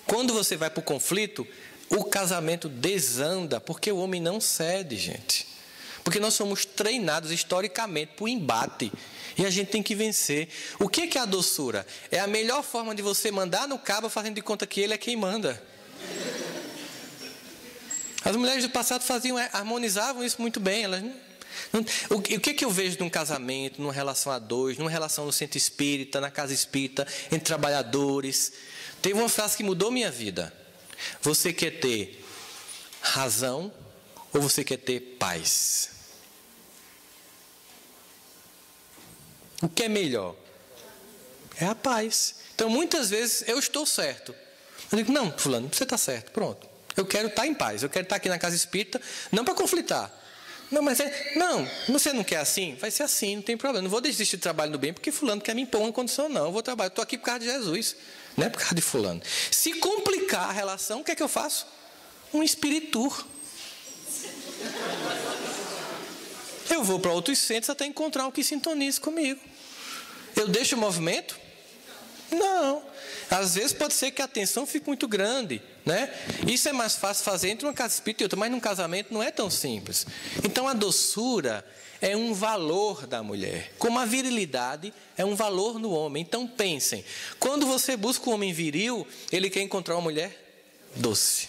Quando você vai para o conflito, o casamento desanda, porque o homem não cede, gente. Porque nós somos treinados historicamente para o embate. E a gente tem que vencer. O que é a doçura? É a melhor forma de você mandar no cabo fazendo de conta que ele é quem manda. As mulheres do passado harmonizavam isso muito bem. Elas o que eu vejo num casamento, numa relação a dois, numa relação no centro espírita, na casa espírita, entre trabalhadores? Teve uma frase que mudou minha vida. Você quer ter razão ou você quer ter paz? O que é melhor? É a paz. Então, muitas vezes, eu estou certo. Eu digo, não, fulano, você está certo, pronto. Eu quero estar em paz, eu quero estar aqui na casa espírita, não para conflitar. Não, mas não, você não quer assim? Vai ser assim, não tem problema. Não vou desistir do trabalho do bem porque fulano quer me impor uma condição, não. Eu vou trabalhar, estou aqui por causa de Jesus, não é por causa de fulano. Se complicar a relação, o que é que eu faço? Um espiritur. Eu vou para outros centros até encontrar um que sintonize comigo. Eu deixo o movimento? Não. Às vezes pode ser que a tensão fique muito grande, né? Isso é mais fácil fazer entre uma casa espírita e outra, mas num casamento não é tão simples. Então a doçura é um valor da mulher, como a virilidade é um valor no homem. Então pensem, quando você busca um homem viril, ele quer encontrar uma mulher doce.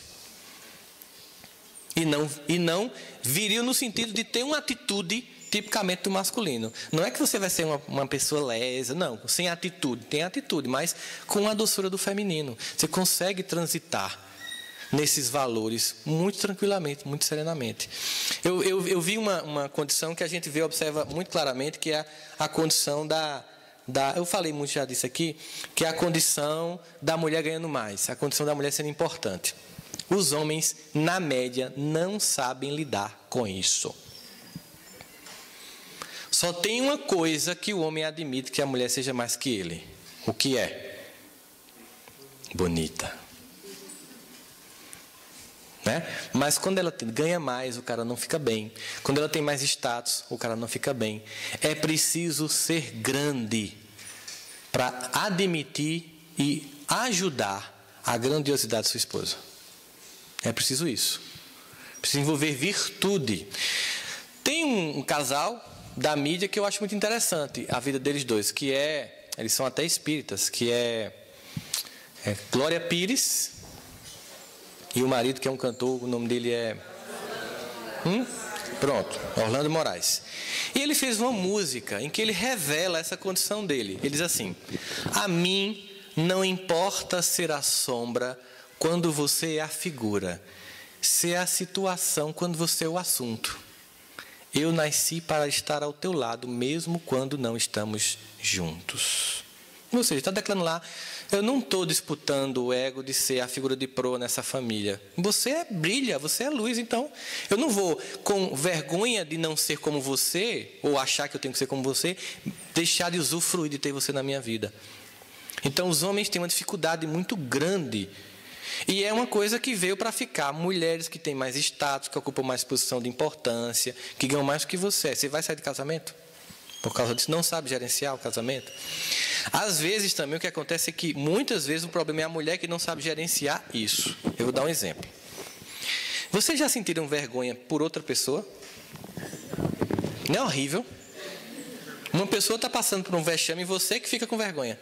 E não viril no sentido de ter uma atitude tipicamente do masculino. Não é que você vai ser uma pessoa lesa, não, sem atitude. Tem atitude, mas com a doçura do feminino. Você consegue transitar nesses valores muito tranquilamente, muito serenamente. Eu vi uma condição que a gente observa muito claramente, que é a condição eu falei muito já disso aqui, que é a condição da mulher ganhando mais, a condição da mulher sendo importante. Os homens, na média, não sabem lidar com isso. Só tem uma coisa que o homem admite, que a mulher seja mais que ele. O que é? Bonita. Né? Mas quando ela ganha mais, o cara não fica bem. Quando ela tem mais status, o cara não fica bem. É preciso ser grande para admitir e ajudar a grandiosidade de sua esposa. É preciso isso. Precisa envolver virtude. Tem um casal da mídia que eu acho muito interessante, a vida deles dois, que eles são até espíritas, que é Glória Pires e o marido, que é um cantor, o nome dele é... Pronto, Orlando Moraes. E ele fez uma música em que ele revela essa condição dele. Ele diz assim: a mim não importa ser a sombra quando você é a figura, ser a situação quando você é o assunto. Eu nasci para estar ao teu lado, mesmo quando não estamos juntos. Ou seja, está declarando lá, eu não estou disputando o ego de ser a figura de proa nessa família. Você brilha, você é luz, então eu não vou, com vergonha de não ser como você, ou achar que eu tenho que ser como você, deixar de usufruir de ter você na minha vida. Então os homens têm uma dificuldade muito grande. E é uma coisa que veio para ficar. Mulheres que têm mais status, que ocupam mais posição de importância, que ganham mais do que você. Você vai sair de casamento? Por causa disso, não sabe gerenciar o casamento? Às vezes também o que acontece é que, muitas vezes, o problema é a mulher que não sabe gerenciar isso. Eu vou dar um exemplo. Vocês já sentiram vergonha por outra pessoa? Não é horrível? Uma pessoa está passando por um vexame e você que fica com vergonha.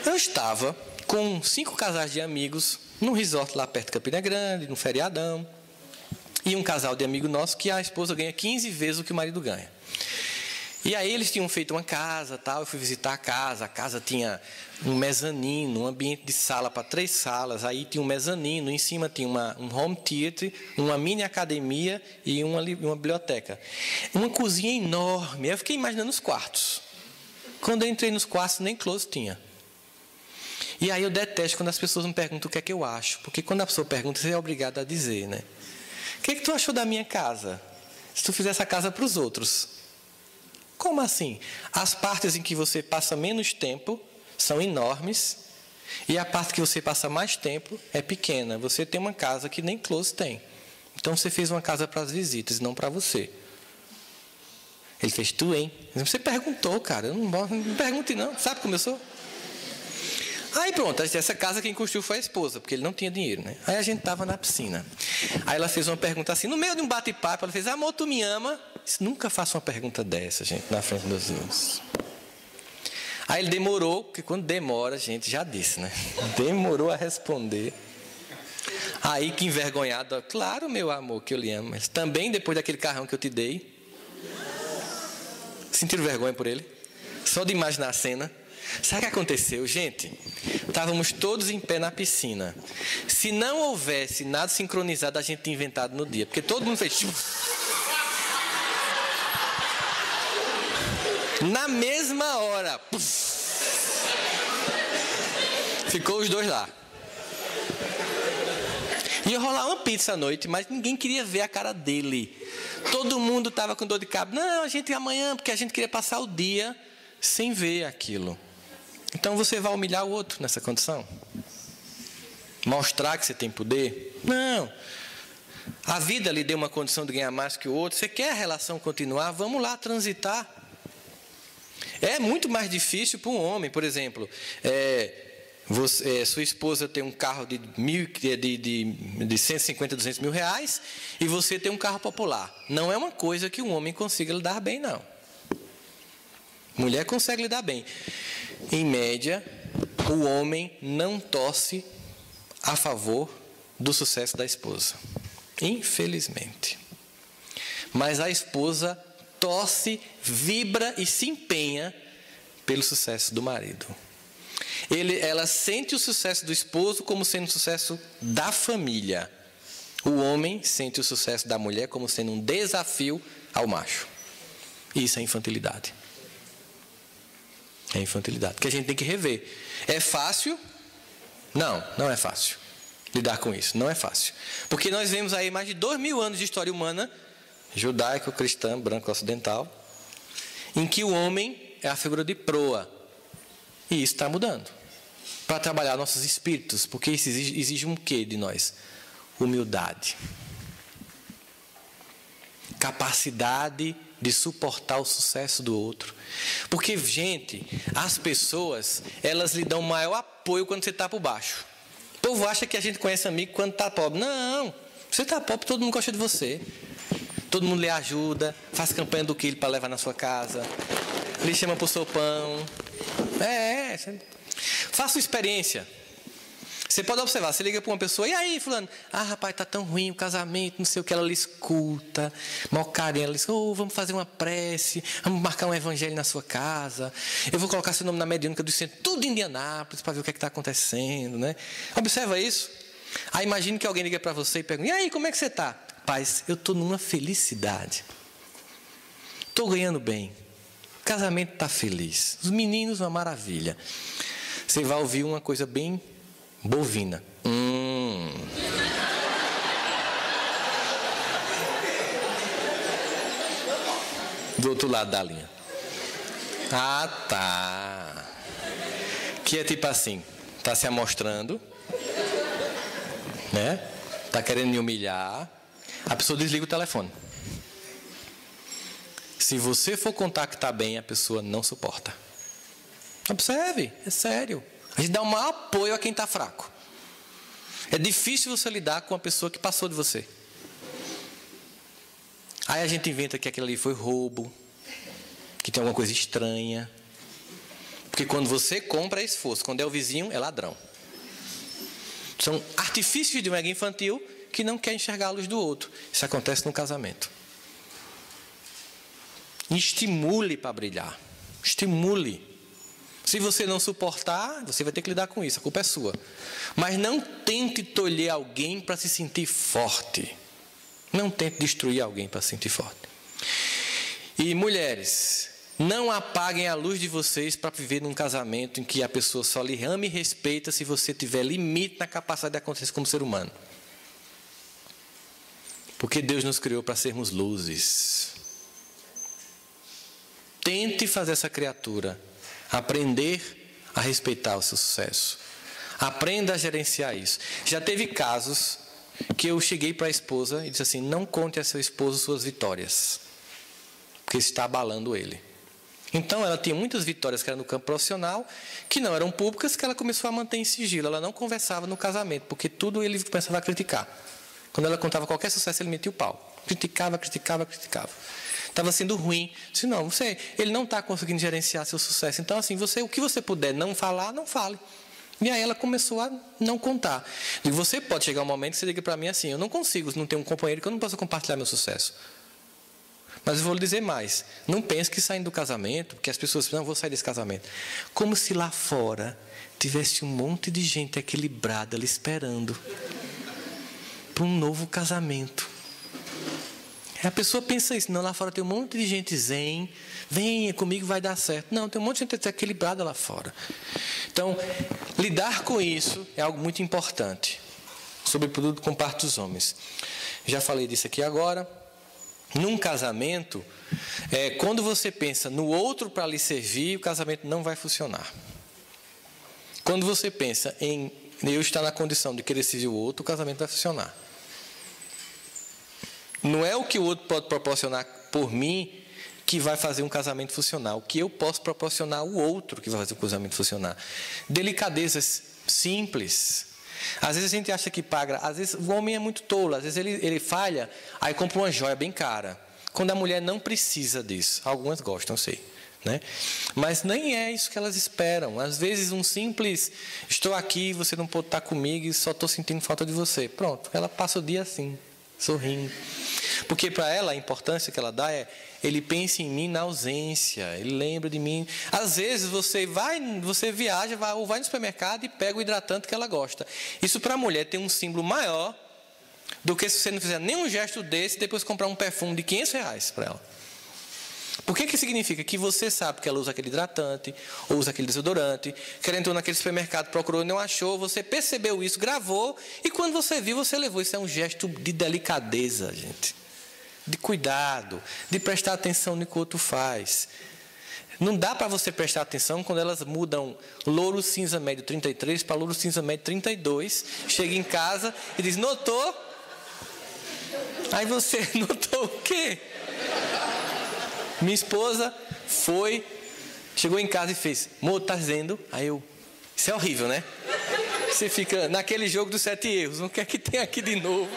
Eu estava com 5 casais de amigos num resort lá perto de Campina Grande, num feriadão. E um casal de amigo nosso que a esposa ganha 15 vezes o que o marido ganha. E aí eles tinham feito uma casa, tal, eu fui visitar a casa tinha um mezanino, um ambiente de sala para 3 salas, aí tinha um mezanino, em cima tinha um home theater, uma mini academia e uma biblioteca. Uma cozinha enorme, eu fiquei imaginando os quartos. Quando eu entrei nos quartos, nem closet tinha. E aí eu detesto quando as pessoas me perguntam o que é que eu acho. Porque quando a pessoa pergunta, você é obrigado a dizer, né? O que é que tu achou da minha casa? Se tu fizesse a casa para os outros. Como assim? As partes em que você passa menos tempo são enormes. E a parte que você passa mais tempo é pequena. Você tem uma casa que nem close tem. Então você fez uma casa para as visitas e não para você. Ele fez, tu, hein? Você perguntou, cara. Eu não pergunte não. Sabe como eu sou? Aí pronto, essa casa quem construiu foi a esposa, porque ele não tinha dinheiro, né? Aí a gente estava na piscina. Aí ela fez uma pergunta assim, no meio de um bate-papo, ela fez, amor, tu me ama? Nunca faço uma pergunta dessa, gente, na frente dos meus. Aí ele demorou, porque quando demora, a gente já disse, né? Demorou a responder. Aí que envergonhado, claro, meu amor, que eu lhe amo. Mas também depois daquele carrão que eu te dei. Sentiram vergonha por ele? Só de imaginar a cena. Sabe o que aconteceu, gente? Estávamos todos em pé na piscina. Se não houvesse nada sincronizado, a gente tinha inventado no dia. Porque todo mundo fez... Na mesma hora. Ficou os dois lá. Ia rolar uma pizza à noite, mas ninguém queria ver a cara dele. Todo mundo estava com dor de cabeça. Não, a gente amanhã, porque a gente queria passar o dia sem ver aquilo. Então você vai humilhar o outro nessa condição? Mostrar que você tem poder? Não. A vida lhe deu uma condição de ganhar mais que o outro. Você quer a relação continuar? Vamos lá transitar. É muito mais difícil para um homem, por exemplo. Sua esposa tem um carro de 150, 200 mil reais e você tem um carro popular. Não é uma coisa que um homem consiga lidar bem, não. Mulher consegue lidar bem. Em média, o homem não torce a favor do sucesso da esposa. Infelizmente. Mas a esposa torce, vibra e se empenha pelo sucesso do marido. Ela sente o sucesso do esposo como sendo o sucesso da família. O homem sente o sucesso da mulher como sendo um desafio ao macho. Isso é infantilidade. É infantilidade, que a gente tem que rever. É fácil? Não, não é fácil lidar com isso, não é fácil. Porque nós vemos aí mais de 2000 anos de história humana, judaico-cristã, branco-ocidental, em que o homem é a figura de proa. E isso está mudando. Para trabalhar nossos espíritos, porque isso exige um quê de nós? Humildade. Capacidade de suportar o sucesso do outro. Porque, gente, as pessoas, elas lhe dão maior apoio quando você está por baixo. O povo acha que a gente conhece amigo quando está pobre. Não, você está pobre, todo mundo gosta de você. Todo mundo lhe ajuda, faz campanha do quilo para levar na sua casa, lhe chama para o seu pão. Faça uma experiência. Você pode observar, você liga para uma pessoa, e aí, fulano? Ah, rapaz, está tão ruim o casamento, não sei o que, ela lhe escuta, mal carinho, ela diz, vamos fazer uma prece, vamos marcar um evangelho na sua casa, eu vou colocar seu nome na mediúnica do centro, tudo em Indianápolis, para ver o que está acontecendo, né? Observa isso. Aí imagine que alguém liga para você e pergunta, e aí, como é que você está? Paz, eu estou numa felicidade, estou ganhando bem, o casamento está feliz, os meninos uma maravilha. Você vai ouvir uma coisa bem bovina. Do outro lado da linha. Ah, tá. Que é tipo assim, está se amostrando, né? Está querendo me humilhar. A pessoa desliga o telefone. Se você for contactar bem, a pessoa não suporta. Observe, é sério. A gente dá o maior apoio a quem está fraco. É difícil você lidar com uma pessoa que passou de você. Aí a gente inventa que aquilo ali foi roubo, que tem alguma coisa estranha. Porque quando você compra é esforço, quando é o vizinho é ladrão. São artifícios de um ego infantil que não quer enxergar a luz do outro. Isso acontece no casamento. Estimule para brilhar. Estimule. Se você não suportar, você vai ter que lidar com isso, a culpa é sua. Mas não tente tolher alguém para se sentir forte. Não tente destruir alguém para se sentir forte. E mulheres, Não apaguem a luz de vocês para viver num casamento em que a pessoa só lhe ama e respeita se você tiver limite na capacidade de acontecer como ser humano. Porque Deus nos criou para sermos luzes. Tente fazer essa criatura aprender a respeitar o seu sucesso. Aprenda a gerenciar isso. Já teve casos que eu cheguei para a esposa e disse assim: não conte a seu esposo suas vitórias, porque isso está abalando ele. Então ela tinha muitas vitórias que eram no campo profissional, que não eram públicas, que ela começou a manter em sigilo. Ela não conversava no casamento, porque tudo ele começava a criticar. Quando ela contava qualquer sucesso, ele metia o pau. Criticava. Estava sendo ruim. Disse: não, ele não está conseguindo gerenciar seu sucesso. Então, assim, o que você puder não falar, não fale. E aí ela começou a não contar. E você pode chegar um momento que você diga para mim assim: eu não consigo não ter um companheiro que eu não possa compartilhar meu sucesso. Mas eu vou lhe dizer mais: não pense que saindo do casamento, porque as pessoas dizem: não, vou sair desse casamento. Como se lá fora tivesse um monte de gente equilibrada ali esperando para um novo casamento. A pessoa pensa isso: não, lá fora tem um monte de gente zen, venha comigo, vai dar certo. Não, tem um monte de gente desequilibrada lá fora. Então, lidar com isso é algo muito importante, sobretudo com parte dos homens. Já falei disso aqui agora. Num casamento, quando você pensa no outro para lhe servir, o casamento não vai funcionar. Quando você pensa em eu estar na condição de querer servir o outro, o casamento vai funcionar. Não é o que o outro pode proporcionar por mim que vai fazer um casamento funcionar. O que eu posso proporcionar ao outro que vai fazer o casamento funcionar. Delicadezas simples. Às vezes a gente acha que paga. Às vezes o homem é muito tolo. Às vezes ele falha, aí compra uma joia bem cara. Quando a mulher não precisa disso. Algumas gostam, eu sei, né? Mas nem é isso que elas esperam. Às vezes um simples: estou aqui, você não pode estar comigo e só estou sentindo falta de você. Pronto, ela passa o dia assim, sorrindo. Porque para ela a importância que ela dá é: ele pensa em mim na ausência, ele lembra de mim. Às vezes você viaja, ou vai no supermercado e pega o hidratante que ela gosta. Isso para a mulher tem um símbolo maior do que se você não fizer nenhum gesto desse e depois comprar um perfume de R$500 para ela. Por que significa? Que você sabe que ela usa aquele hidratante, ou usa aquele desodorante, que ela entrou naquele supermercado, procurou e não achou, você percebeu isso, gravou, e quando você viu, você levou. Isso é um gesto de delicadeza, gente. De cuidado, de prestar atenção no que o outro faz. Não dá para você prestar atenção quando elas mudam louro cinza médio 33 para louro cinza médio 32, chega em casa e diz: notou? Aí você: notou o quê? Minha esposa chegou em casa e fez: amor, tá dizendo? Aí eu: isso é horrível, né? Você fica naquele jogo dos 7 erros. O que é que tem aqui de novo?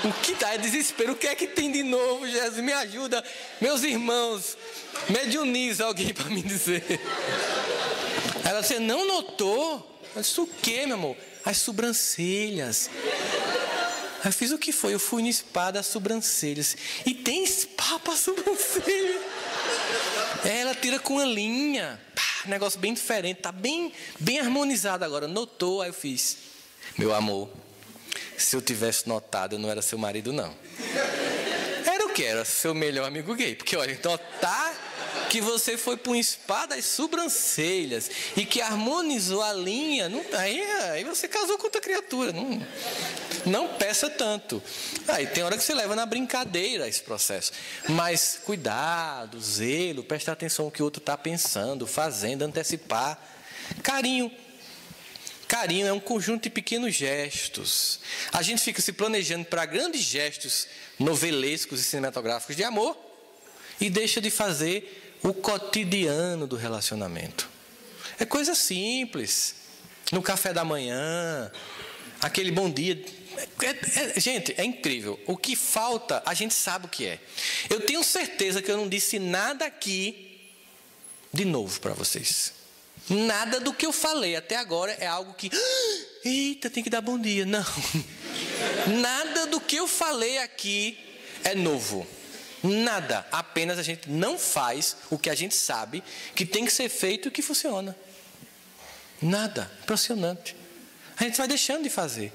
O que dá é desespero. O que é que tem de novo, Jesus? Me ajuda. Meus irmãos, mediuniza alguém para me dizer. Ela disse: não notou? Eu disse: o quê, meu amor? As sobrancelhas. Aí eu fiz: o que foi? Eu fui no spa das sobrancelhas. E tem spa para sobrancelha. Ela tira com uma linha. Negócio bem diferente. Está bem harmonizado agora. Notou? Aí eu fiz: meu amor, se eu tivesse notado, eu não era seu marido, não. Era o quê? Era seu melhor amigo gay. Porque, olha, notar que você foi para um spa das sobrancelhas e que harmonizou a linha, aí você casou com outra criatura. Não peça tanto. Aí tem hora que você leva na brincadeira esse processo. Mas cuidado, zelo, prestar atenção no que o outro está pensando, fazendo, antecipar. Carinho. Carinho é um conjunto de pequenos gestos. A gente fica se planejando para grandes gestos novelescos e cinematográficos de amor e deixa de fazer o cotidiano do relacionamento. É coisa simples. No café da manhã, aquele bom dia. Gente, é incrível. O que falta, a gente sabe o que é. Eu tenho certeza que eu não disse nada aqui de novo para vocês. Nada do que eu falei até agora é algo que... eita, tem que dar bom dia. Não. Nada do que eu falei aqui é novo. Nada. Apenas a gente não faz o que a gente sabe que tem que ser feito e que funciona. Nada. Impressionante. A gente vai deixando de fazer.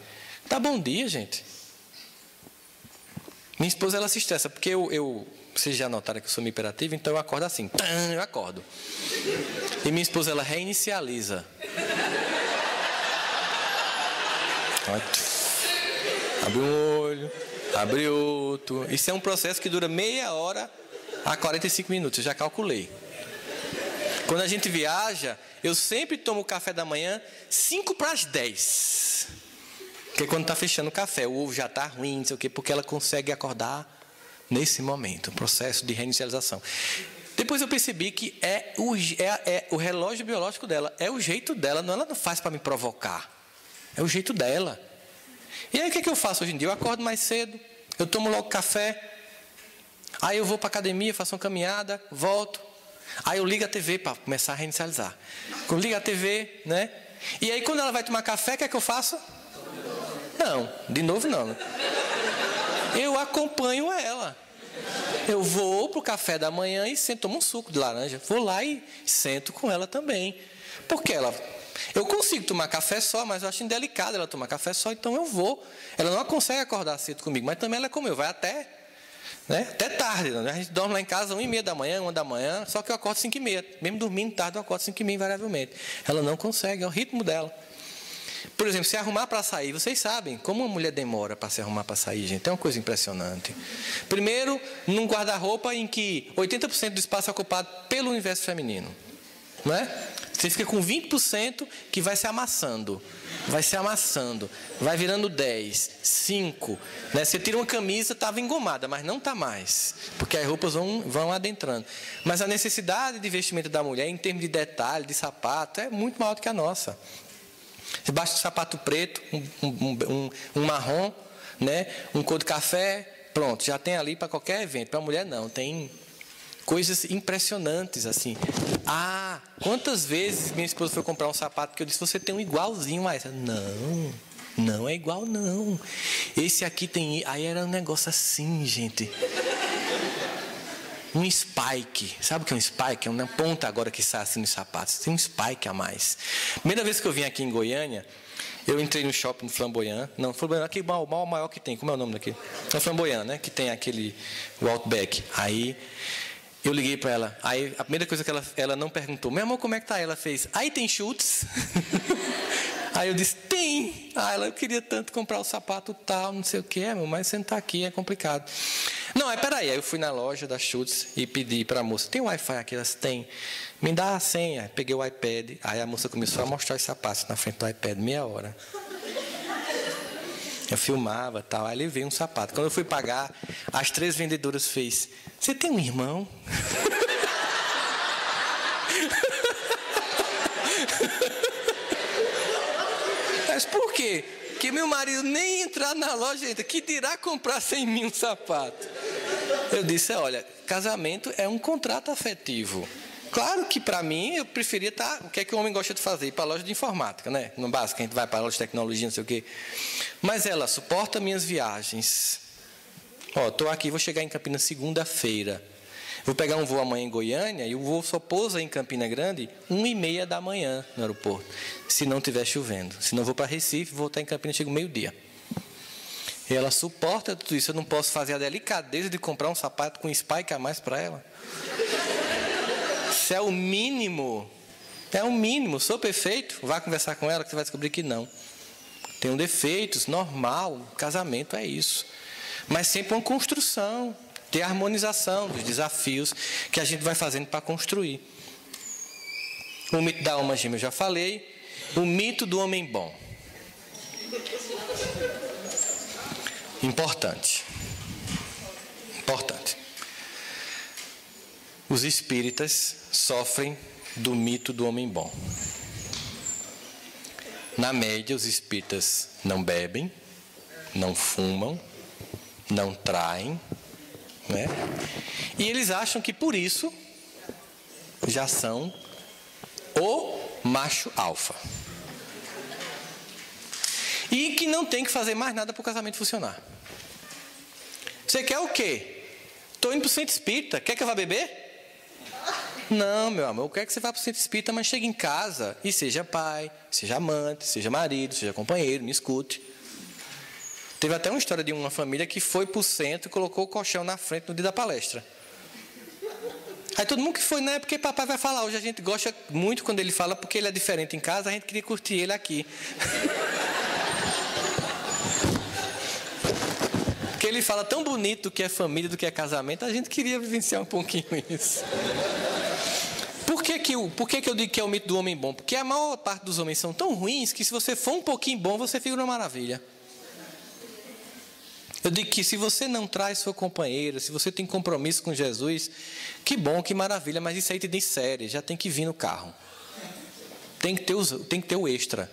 Dá bom dia, gente. Minha esposa, ela se estressa porque eu Vocês já notaram que eu sou meio hiperativo, então eu acordo assim. Eu acordo. E minha esposa, ela reinicializa. Abre um olho, abre outro. Isso é um processo que dura meia hora a 45 minutos, eu já calculei. Quando a gente viaja, eu sempre tomo café da manhã 5 para as 10. Porque quando está fechando o café, o ovo já está ruim, não sei o quê, porque ela consegue acordar nesse momento, o processo de reinicialização. Depois eu percebi que é o relógio biológico dela, é o jeito dela, ela não faz para me provocar, é o jeito dela. E aí o que eu faço hoje em dia? Eu acordo mais cedo, eu tomo logo café, aí eu vou para a academia, faço uma caminhada, volto, aí eu ligo a TV para começar a reinicializar. Quando ligo a TV, né? E aí quando ela vai tomar café, o que eu faço? Não, de novo não. Eu acompanho ela. Eu vou para o café da manhã e tomo um suco de laranja. Vou lá e sento com ela também. Porque eu consigo tomar café só, mas eu acho indelicado ela tomar café só, então eu vou. Ela não consegue acordar cedo comigo, mas também ela é como eu, vai até tarde. Né? A gente dorme lá em casa 1h30 da manhã, 1 da manhã, só que eu acordo 5h30. Mesmo dormindo tarde, eu acordo 5h30 invariavelmente. Ela não consegue, é o ritmo dela. Por exemplo, se arrumar para sair, vocês sabem como uma mulher demora para se arrumar para sair, gente. É uma coisa impressionante. Primeiro, num guarda-roupa em que 80% do espaço é ocupado pelo universo feminino. Não é? Você fica com 20% que vai se amassando. Vai virando 10, 5. Né? Você tira uma camisa, estava engomada, mas não está mais. Porque as roupas vão adentrando. Mas a necessidade de vestimenta da mulher, em termos de detalhe, de sapato, é muito maior do que a nossa. Você basta um sapato preto, um marrom, né? Um cor de café, pronto, já tem ali para qualquer evento. Para a mulher não, tem coisas impressionantes assim. Quantas vezes minha esposa foi comprar um sapato que eu disse, você tem um igualzinho a essa? Não é igual não. Esse aqui tem... Aí era um negócio assim, gente. Um spike. Sabe o que é um spike? É uma ponta agora que sai assim nos sapatos. Tem um spike a mais. Primeira vez que eu vim aqui em Goiânia, eu entrei no shopping Flamboyant. Não, Flamboyant aqui é o maior que tem. Como é o nome daqui? É Flamboyant, né? Que tem o Outback. Aí eu liguei para ela. Aí a primeira coisa que ela não perguntou, meu amor, como é que tá? Ela fez, aí tem chutes? Aí eu disse, tem. Eu queria tanto comprar o sapato tal, não sei o que, mas sentar aqui é complicado. Não, peraí. Aí eu fui na loja da Schutz e pedi para a moça, tem Wi-Fi aqui? Elas têm. Me dá a senha. Peguei o iPad. Aí a moça começou a mostrar os sapatos na frente do iPad, meia hora. Eu filmava e tal. Aí levei um sapato. Quando eu fui pagar, as 3 vendedoras fez, você tem um irmão? Mas por quê? Porque meu marido nem entrar na loja ainda, que dirá comprar 100 mil sapatos. Eu disse, olha, casamento é um contrato afetivo. Claro que para mim, eu preferia estar... O que é que o homem gosta de fazer? Ir para a loja de informática, né? No básico, a gente vai para a loja de tecnologia, não sei o quê. Mas ela suporta minhas viagens. Estou aqui, vou chegar em Campinas segunda-feira. Vou pegar um voo amanhã em Goiânia e o voo só pousa em Campina Grande 1h30 da manhã no aeroporto, se não estiver chovendo. Se não, vou para Recife, vou estar em Campinas, chego meio-dia. E ela suporta tudo isso. Eu não posso fazer a delicadeza de comprar um sapato com spike a mais para ela. Isso é o mínimo. É o mínimo. Sou perfeito? Vá conversar com ela que você vai descobrir que não. Tem defeitos, normal. Casamento é isso. Mas sempre uma construção. Ter harmonização dos desafios que a gente vai fazendo para construir. O mito da alma gêmea eu já falei. O mito do homem bom. Importante. Os espíritas sofrem do mito do homem bom. Na média, os espíritas não bebem, não fumam, não traem, né? E eles acham que por isso já são o macho alfa. E que não tem que fazer mais nada para o casamento funcionar. Você quer o quê? Estou indo para o centro espírita. Quer que eu vá beber? Não, meu amor. Eu quero que você vá para o centro espírita, mas chegue em casa e seja pai, seja amante, seja marido, seja companheiro, me escute. Teve até uma história de uma família que foi para o centro e colocou o colchão na frente no dia da palestra. Aí todo mundo que foi, não é porque papai vai falar. Hoje a gente gosta muito quando ele fala, porque ele é diferente em casa, a gente queria curtir ele aqui. Porque ele fala tão bonito do que é família, do que é casamento, a gente queria vivenciar um pouquinho isso. Por que eu digo que é o mito do homem bom? Porque a maior parte dos homens são tão ruins que se você for um pouquinho bom, você fica uma maravilha. Eu digo que se você não traz sua companheira, se você tem compromisso com Jesus, que bom, que maravilha, mas isso aí te diz sério, já tem que vir no carro. Tem que ter o extra.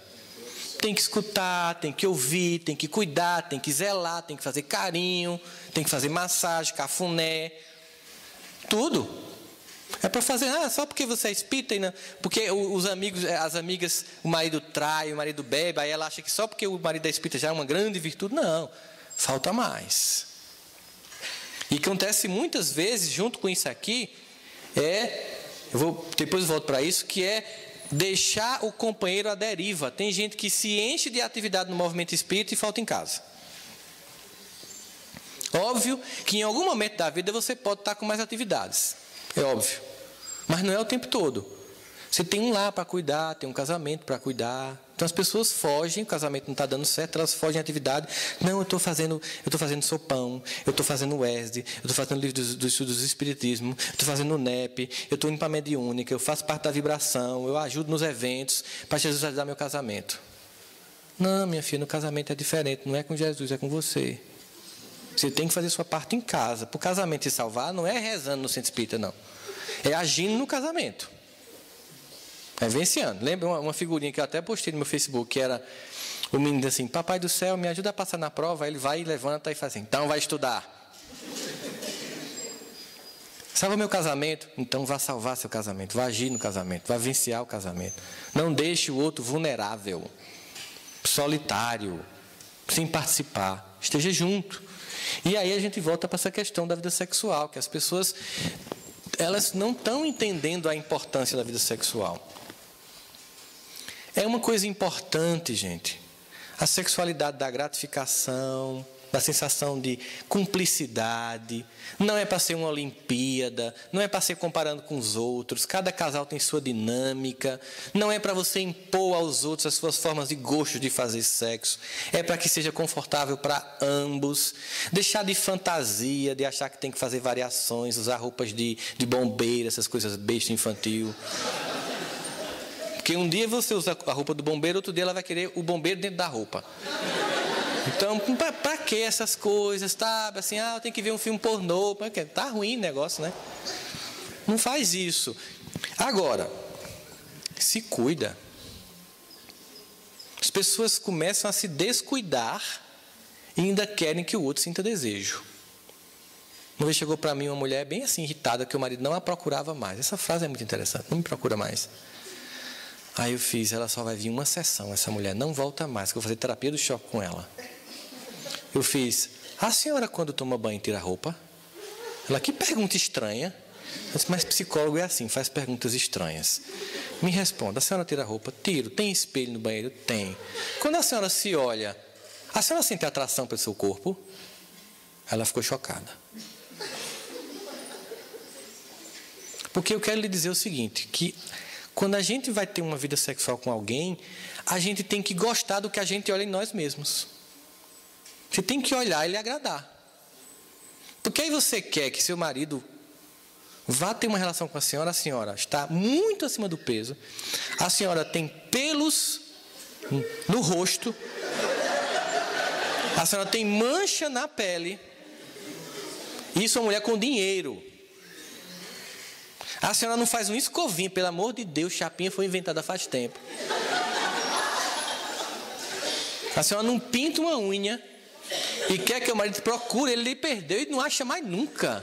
Tem que escutar, tem que ouvir, tem que cuidar, tem que zelar, tem que fazer carinho, tem que fazer massagem, cafuné, tudo. É para fazer, só porque você é espírita, não, porque os amigos, as amigas, o marido trai, o marido bebe, aí ela acha que só porque o marido é espírita já é uma grande virtude. Não, falta mais. E acontece muitas vezes, junto com isso aqui, depois eu volto para isso, que é deixar o companheiro à deriva. Tem gente que se enche de atividade no movimento espírita e falta em casa. Óbvio que em algum momento da vida você pode estar com mais atividades. É óbvio. Mas não é o tempo todo. Você tem um lar para cuidar, tem um casamento para cuidar. Então as pessoas fogem, o casamento não está dando certo, elas fogem de atividade. Não, eu estou fazendo sopão, eu estou fazendo WESD, eu estou fazendo livro dos estudos do Espiritismo, eu estou fazendo o NEP, eu estou indo para a mediúnica, eu faço parte da vibração, eu ajudo nos eventos para Jesus ajudar meu casamento. Não, minha filha, no casamento é diferente, não é com Jesus, é com você. Você tem que fazer sua parte em casa. Para o casamento se salvar, não é rezando no centro espírita, não. É agindo no casamento. É venciando. Lembra uma figurinha que eu até postei no meu Facebook, que era o menino assim, papai do céu, me ajuda a passar na prova. Aí ele vai e levanta e faz assim, então vai estudar. Salva meu casamento? Então vá salvar seu casamento, vá agir no casamento, vá venciar o casamento. Não deixe o outro vulnerável, solitário, sem participar. Esteja junto. E aí a gente volta para essa questão da vida sexual, que as pessoas, elas não estão entendendo a importância da vida sexual. É uma coisa importante, gente. A sexualidade da gratificação, da sensação de cumplicidade. Não é para ser uma Olimpíada, não é para ser comparando com os outros. Cada casal tem sua dinâmica. Não é para você impor aos outros as suas formas de gosto de fazer sexo. É para que seja confortável para ambos. Deixar de fantasia, de achar que tem que fazer variações, usar roupas de bombeiro, essas coisas besta infantil. Porque um dia você usa a roupa do bombeiro, outro dia ela vai querer o bombeiro dentro da roupa. Então, para que essas coisas, sabe? Assim, eu tenho que ver um filme pornô. Tá ruim o negócio, né? Não faz isso. Agora, se cuida. As pessoas começam a se descuidar e ainda querem que o outro sinta desejo. Uma vez chegou para mim uma mulher bem assim, irritada, que o marido não a procurava mais. Essa frase é muito interessante, não me procura mais. Aí eu fiz, ela só vai vir uma sessão, essa mulher não volta mais, que eu vou fazer terapia do choque com ela. Eu fiz, a senhora quando toma banho tira a roupa? Ela, que pergunta estranha. Eu disse, mas psicólogo é assim, faz perguntas estranhas. Me responda, a senhora tira a roupa? Tiro. Tem espelho no banheiro? Tem. Quando a senhora se olha, a senhora sente atração pelo seu corpo? Ela ficou chocada. Porque eu quero lhe dizer o seguinte, que quando a gente vai ter uma vida sexual com alguém, a gente tem que gostar do que a gente olha em nós mesmos. Você tem que olhar e lhe agradar. Porque aí você quer que seu marido vá ter uma relação com a senhora está muito acima do peso, a senhora tem pelos no rosto, a senhora tem mancha na pele, isso é uma mulher com dinheiro. A senhora não faz um escovinho, pelo amor de Deus, chapinha foi inventada faz tempo. A senhora não pinta uma unha e quer que o marido procure, ele lhe perdeu e não acha mais nunca.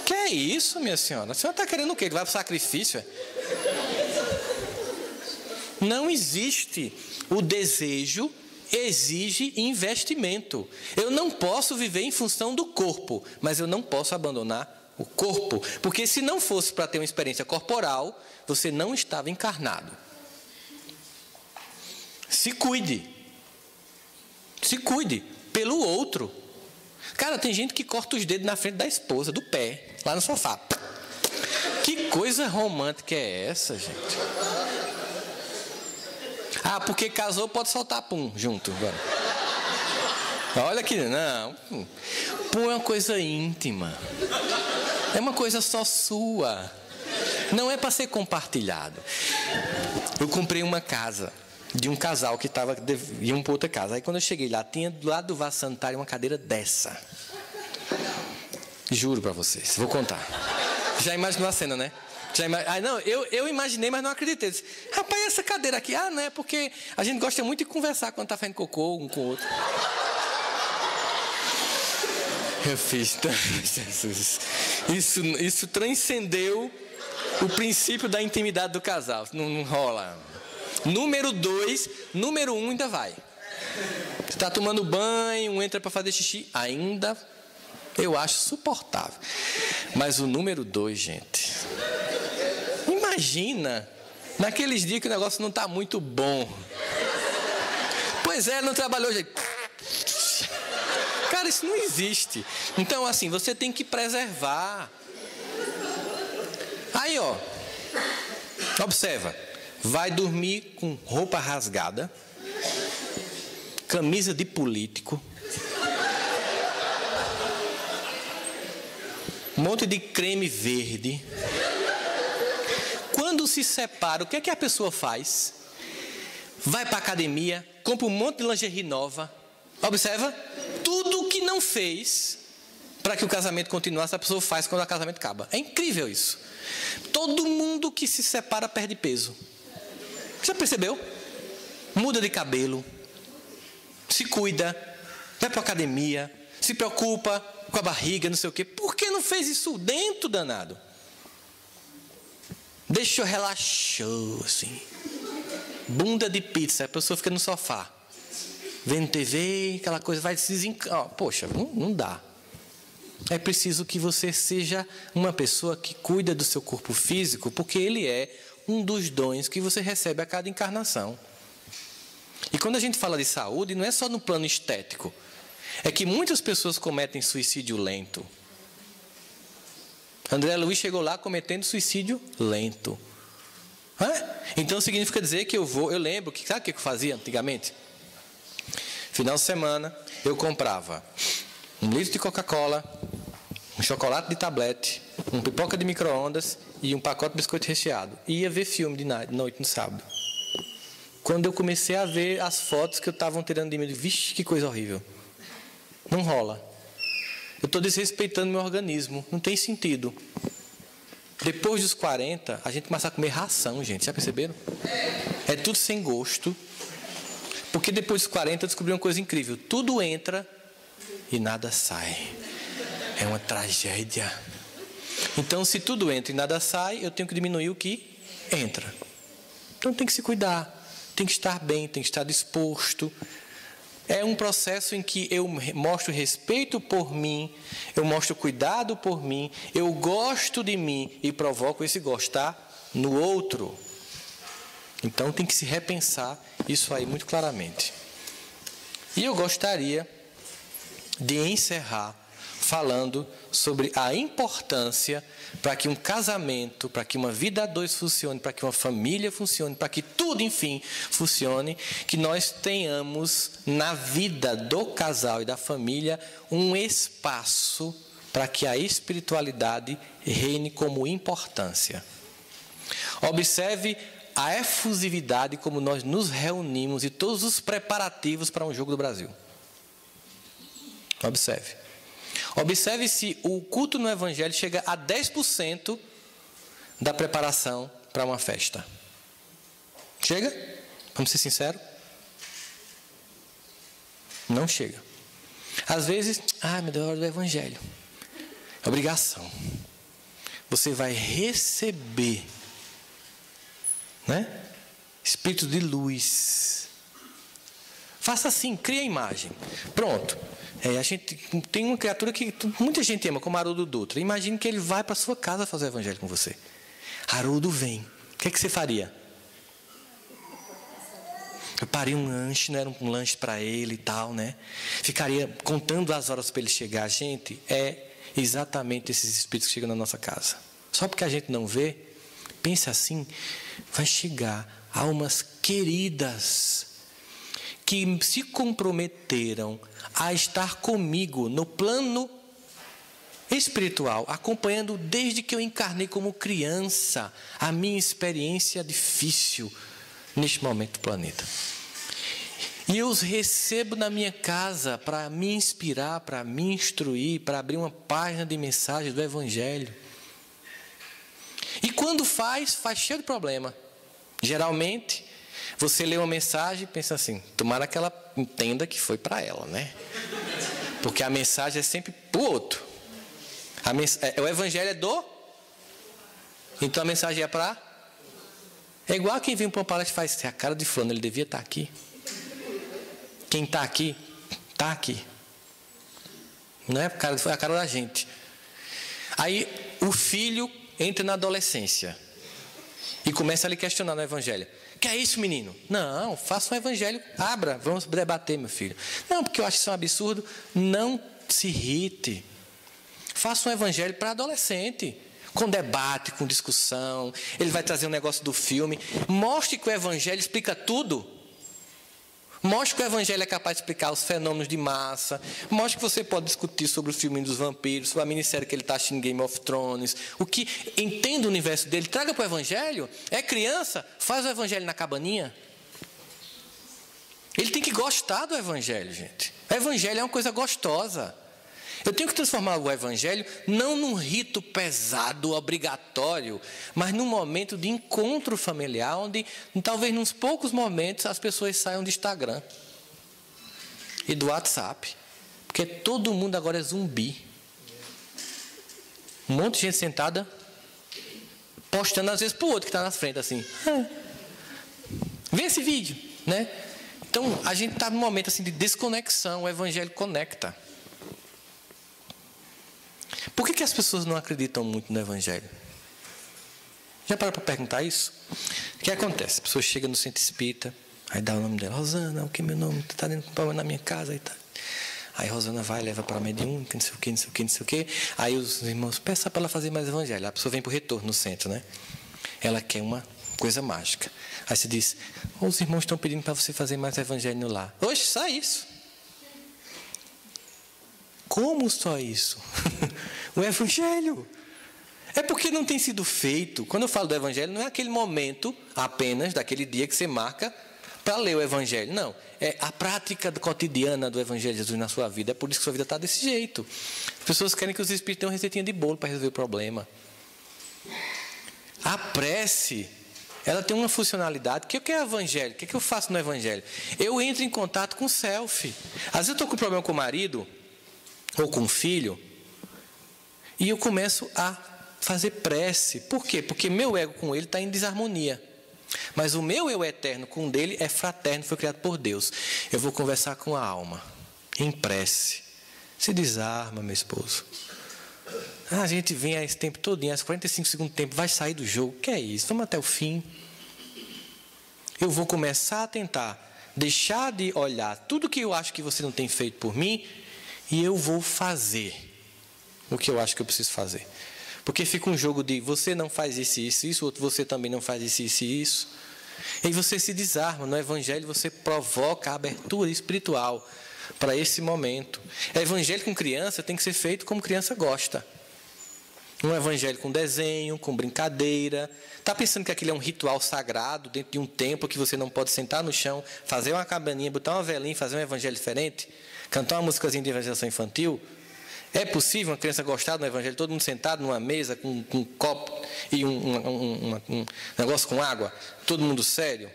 Que é isso, minha senhora? A senhora está querendo o quê? Ele vai para o sacrifício? Não existe. O desejo exige investimento. Eu não posso viver em função do corpo, mas eu não posso abandonar o corpo, porque se não fosse para ter uma experiência corporal, você não estava encarnado. Se cuide pelo outro. Cara, tem gente que corta os dedos na frente da esposa, do pé, lá no sofá. Que coisa romântica é essa, gente? Ah, porque casou, pode soltar pum junto. Agora. Olha aqui, não. Pum é uma coisa íntima. É uma coisa só sua. Não é para ser compartilhado. Eu comprei uma casa de um casal que iam para outra casa. Aí quando eu cheguei lá, tinha do lado do vaso sanitário uma cadeira dessa. Juro para vocês, vou contar. Já imaginou a cena, né? Não, eu imaginei, mas não acreditei. Eu disse, rapaz, essa cadeira aqui? Ah, não é porque a gente gosta muito de conversar quando está fazendo cocô um com o outro. Eu fiz, Jesus. Isso transcendeu o princípio da intimidade do casal. Não rola. Número 2, número 1 ainda vai. Você está tomando banho, um entra para fazer xixi, ainda eu acho suportável. Mas o número 2, gente, imagina, naqueles dias que o negócio não está muito bom. Pois é, não trabalhou, gente. Cara, isso não existe. Então, assim, você tem que preservar. Aí, ó, observa. Vai dormir com roupa rasgada, camisa de político, um monte de creme verde. Quando se separa, o que é que a pessoa faz? Vai para a academia, compra um monte de lingerie nova. Observa, tudo que não fez para que o casamento continuasse, a pessoa faz quando o casamento acaba. É incrível isso. Todo mundo que se separa perde peso. Já percebeu? Muda de cabelo, se cuida, vai para a academia, se preocupa com a barriga, não sei o quê. Por que não fez isso dentro, danado? Deixou, relaxou, assim. Bunda de pizza, a pessoa fica no sofá, vendo TV, aquela coisa, vai se desencanar. Poxa, não dá. É preciso que você seja uma pessoa que cuida do seu corpo físico, porque ele é um dos dons que você recebe a cada encarnação. E quando a gente fala de saúde, não é só no plano estético. É que muitas pessoas cometem suicídio lento. André Luiz chegou lá cometendo suicídio lento. Então significa dizer que eu lembro, sabe o que eu fazia antigamente? Final de semana, eu comprava 1 litro de Coca-Cola, um chocolate de tablete, uma pipoca de micro-ondas e um pacote de biscoito recheado. E ia ver filme de noite no sábado. Quando eu comecei a ver as fotos que eu estavam tirando de mim, eu disse, vixe, que coisa horrível. Não rola. Eu estou desrespeitando meu organismo. Não tem sentido. Depois dos 40, a gente começa a comer ração, gente. Já perceberam? É tudo sem gosto. Porque depois dos 40 eu descobri uma coisa incrível. Tudo entra e nada sai. É uma tragédia. Então, se tudo entra e nada sai, eu tenho que diminuir o que entra. Então, tem que se cuidar. Tem que estar bem, tem que estar disposto. É um processo em que eu mostro respeito por mim, eu mostro cuidado por mim, eu gosto de mim e provoco esse gostar no outro. Então tem que se repensar isso aí muito claramente. E eu gostaria de encerrar falando sobre a importância para que um casamento, para que uma vida a dois funcione, para que uma família funcione, para que tudo, enfim, funcione, que nós tenhamos na vida do casal e da família um espaço para que a espiritualidade reine como importância. Observe a efusividade como nós nos reunimos e todos os preparativos para um jogo do Brasil. Observe. Observe se o culto no Evangelho chega a 10% da preparação para uma festa. Chega? Vamos ser sinceros? Não chega. Às vezes, meu Deus, hora do Evangelho. Obrigação. Você vai receber, né? Espírito de luz. Faça assim, crie a imagem. Pronto. A gente tem uma criatura que muita gente ama, como Haroldo Dutra. Imagine que ele vai para a sua casa fazer o evangelho com você. Haroldo vem. O que é que você faria? Preparei um lanche, não era um lanche para ele e tal, né? Ficaria contando as horas para ele chegar. Gente, é exatamente esses espíritos que chegam na nossa casa. Só porque a gente não vê, pense assim, vai chegar almas queridas que se comprometeram a estar comigo no plano espiritual, acompanhando desde que eu encarnei como criança a minha experiência difícil neste momento do planeta. E eu os recebo na minha casa para me inspirar, para me instruir, para abrir uma página de mensagem do Evangelho. E quando faz cheio de problema. Geralmente, você lê uma mensagem e pensa assim, tomara que ela entenda que foi para ela, né? Porque a mensagem é sempre para o outro. O Evangelho é do... Então a mensagem é para... É igual quem vem para uma palestra e faz, a cara de fulano, ele devia estar aqui. Quem está aqui, está aqui. Não é a cara da gente. Aí o filho entra na adolescência e começa a lhe questionar no Evangelho. Que é isso, menino? Não, faça um Evangelho, abra, vamos debater, meu filho. Não, porque eu acho isso um absurdo. Não se irrite. Faça um Evangelho para adolescente, com debate, com discussão. Ele vai trazer um negócio do filme. Mostre que o Evangelho explica tudo. Mostre que o Evangelho é capaz de explicar os fenômenos de massa. Mostre que você pode discutir sobre o filme dos vampiros, sobre a minissérie que ele está assistindo, Game of Thrones. O que entenda o universo dele, traga para o Evangelho. É criança, faz o Evangelho na cabaninha. Ele tem que gostar do Evangelho, gente. O Evangelho é uma coisa gostosa. Eu tenho que transformar o Evangelho não num rito pesado, obrigatório, mas num momento de encontro familiar, onde talvez nos poucos momentos as pessoas saiam do Instagram e do WhatsApp, porque todo mundo agora é zumbi. Um monte de gente sentada, postando às vezes para o outro que está na frente assim. Vê esse vídeo, né? Então a gente está num momento assim de desconexão, o Evangelho conecta. Por que as pessoas não acreditam muito no Evangelho? Já parou para perguntar isso? O que acontece? A pessoa chega no centro espírita, aí dá o nome dela, Rosana, o que é meu nome? Está dentro do problema na minha casa. Aí Rosana vai, leva para a mediúnica, não sei o que, não sei o que, não sei o que. Aí os irmãos peçam para ela fazer mais Evangelho. A pessoa vem para o retorno no centro, né? Ela quer uma coisa mágica. Aí você diz, os irmãos estão pedindo para você fazer mais Evangelho lá. Oxe, só isso. Como só isso? O Evangelho. É porque não tem sido feito. Quando eu falo do Evangelho, não é aquele momento apenas, daquele dia que você marca para ler o Evangelho. Não. É a prática cotidiana do Evangelho de Jesus na sua vida. É por isso que sua vida está desse jeito. As pessoas querem que os espíritos tenham uma receitinha de bolo para resolver o problema. A prece, ela tem uma funcionalidade. O que é o Evangelho? O que eu faço no Evangelho? Eu entro em contato com o self. Às vezes eu estou com um problema com o marido ou com o filho, e eu começo a fazer prece. Por quê? Porque meu ego com ele está em desarmonia. Mas o meu eu eterno com o dele é fraterno, foi criado por Deus. Eu vou conversar com a alma, em prece. Se desarma, meu esposo. A gente vem a esse tempo todinho, às 45 segundos do tempo, vai sair do jogo. Que é isso? Vamos até o fim. Eu vou começar a tentar deixar de olhar tudo que eu acho que você não tem feito por mim, e eu vou fazer o que eu acho que eu preciso fazer. Porque fica um jogo de você não faz isso, isso, isso, outro você também não faz isso, isso e isso. E aí você se desarma. No Evangelho você provoca a abertura espiritual para esse momento. O Evangelho com criança tem que ser feito como criança gosta. Um Evangelho com desenho, com brincadeira. Está pensando que aquilo é um ritual sagrado dentro de um templo que você não pode sentar no chão, fazer uma cabaninha, botar uma velinha e fazer um Evangelho diferente? Cantar uma musicazinha de evangelização infantil? É possível uma criança gostar do Evangelho, todo mundo sentado numa mesa com um copo e um negócio com água, todo mundo sério?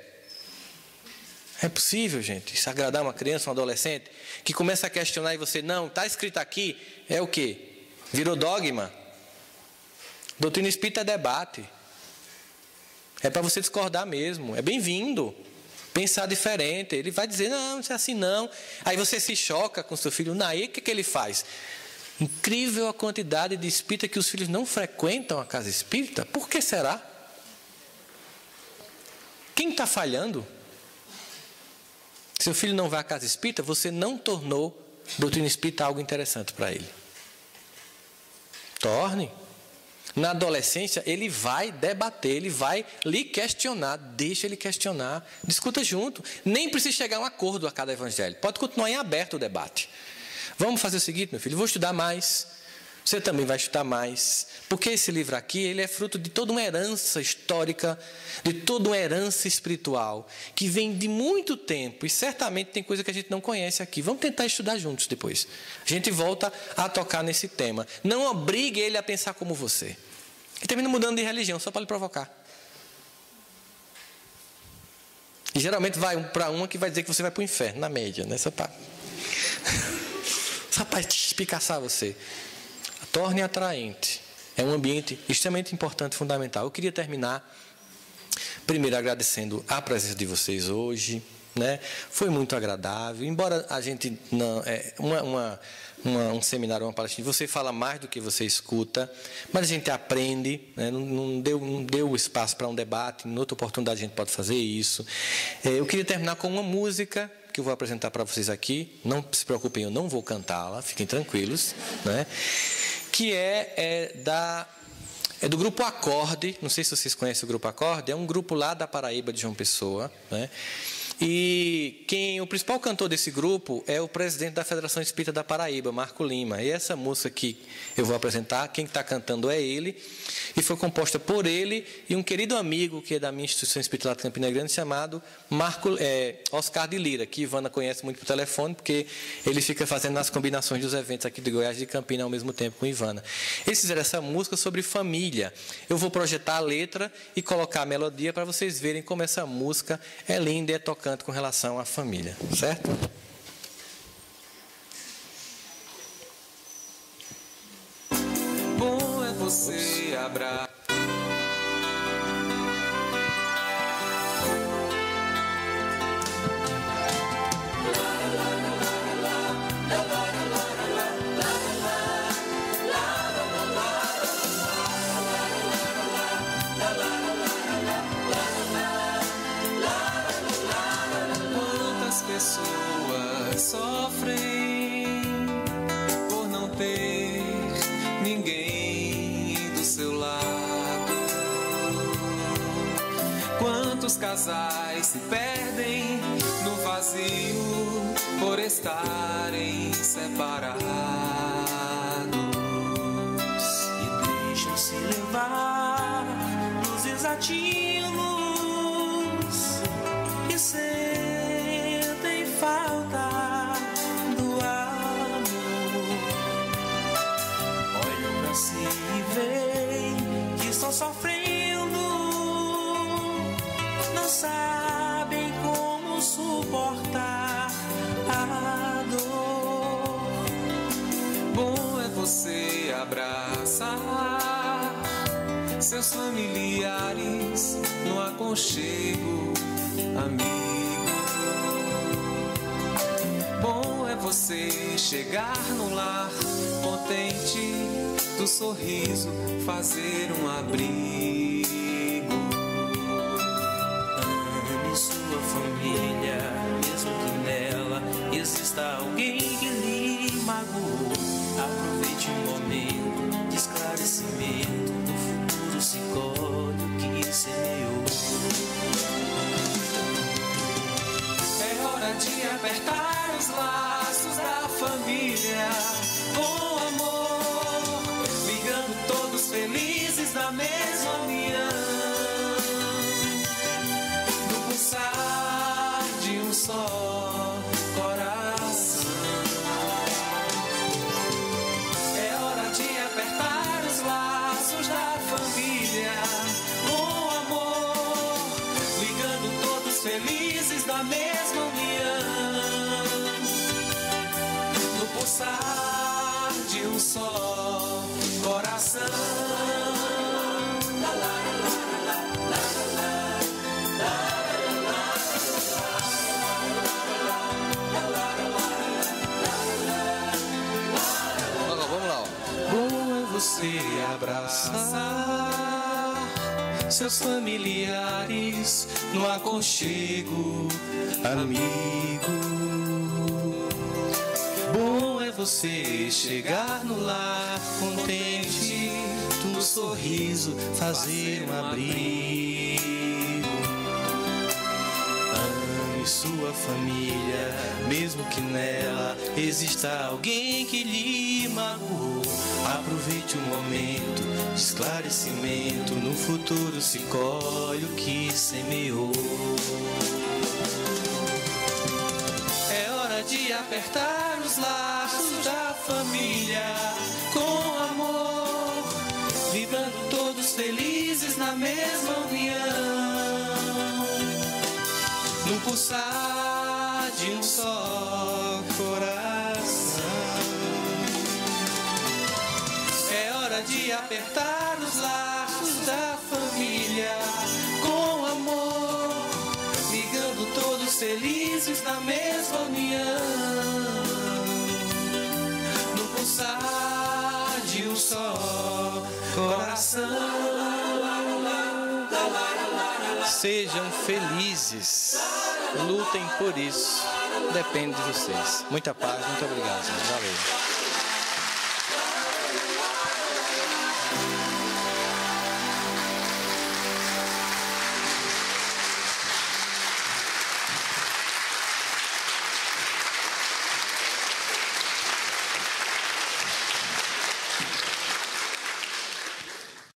É possível, gente, isso agradar uma criança, um adolescente, que começa a questionar e você, não, está escrito aqui, é o quê? Virou dogma? Doutrina espírita é debate. É para você discordar mesmo, é bem-vindo. Pensar diferente, ele vai dizer, não, isso é assim não. Aí você se choca com seu filho, aí o que ele faz? Incrível a quantidade de espírita que os filhos não frequentam a casa espírita. Por que será? Quem está falhando? Seu filho não vai à casa espírita, você não tornou doutrina espírita algo interessante para ele. Torne. Na adolescência, ele vai debater, ele vai lhe questionar, deixa ele questionar, discuta junto. Nem precisa chegar a um acordo a cada evangelho. Pode continuar em aberto o debate. Vamos fazer o seguinte, meu filho, eu vou estudar mais. Você também vai estudar mais. Porque esse livro aqui, ele é fruto de toda uma herança histórica, de toda uma herança espiritual, que vem de muito tempo. E certamente tem coisa que a gente não conhece aqui. Vamos tentar estudar juntos depois. A gente volta a tocar nesse tema. Não obrigue ele a pensar como você. E termina mudando de religião, só para lhe provocar. E geralmente vai para uma que vai dizer que você vai para o inferno, na média, né? Só para espicaçar você. Torne atraente. É um ambiente extremamente importante, fundamental. Eu queria terminar, primeiro agradecendo a presença de vocês hoje, né? Foi muito agradável. Embora a gente não um seminário, uma palestra, você fala mais do que você escuta, mas a gente aprende, né? Não deu espaço para um debate. Em outra oportunidade a gente pode fazer isso. Eu queria terminar com uma música que eu vou apresentar para vocês aqui. Não se preocupem, eu não vou cantá-la, fiquem tranquilos, né? Que é do grupo Acorde. Não sei se vocês conhecem o grupo Acorde. É um grupo lá da Paraíba, de João Pessoa, né? E o principal cantor desse grupo é o presidente da Federação Espírita da Paraíba, Marco Lima. E essa música que eu vou apresentar, quem está cantando é ele, e foi composta por ele e um querido amigo que é da minha instituição espírita lá de Campina Grande, chamado Oscar de Lira, que Ivana conhece muito por telefone, porque ele fica fazendo as combinações dos eventos aqui de Goiás e de Campina ao mesmo tempo com Ivana. Eles fizeram essa música sobre família. Eu vou projetar a letra e colocar a melodia para vocês verem como essa música é linda e é tocante com relação à família, certo? Bom é você abraçar. Pessoas sofrem por não ter ninguém do seu lado. Quantos casais se perdem no vazio por estarem separados e deixam-se levar nos desatinos e sentem falta do amor. Olham pra si e veem que estão sofrendo, não sabem como suportar a dor. Bom é você abraçar seus familiares no aconchego, amigo. Bom é você chegar no lar contente, do sorriso fazer um abrigo. Ame sua família, mesmo que nela exista alguém que lhe magoou. Aproveite um momento de esclarecimento, no futuro se colhe o que semeou. É hora de apertar os laços da família com amor, ligando todos felizes na mesma união, no pulsar de um só coração. É hora de apertar os laços da família com amor, ligando todos felizes na mesma união, no pulsar de um só coração. Vamos lá, ó. Bom é você abraçar seus familiares no aconchego, amigo. você chegar no lar contente, do sorriso fazer um abrigo. Ame sua família, mesmo que nela exista alguém que lhe magoou. Aproveite o momento de esclarecimento, no futuro se colhe o que semeou. É hora de apertar os laços da família com amor, vibrando todos felizes na mesma união, no pulsar de um só coração. É hora de apertar os laços da família com amor, ligando todos felizes na mesma união, no pulsar de um só coração. Sejam felizes, lutem por isso, depende de vocês. Muita paz, muito obrigado, gente. Valeu.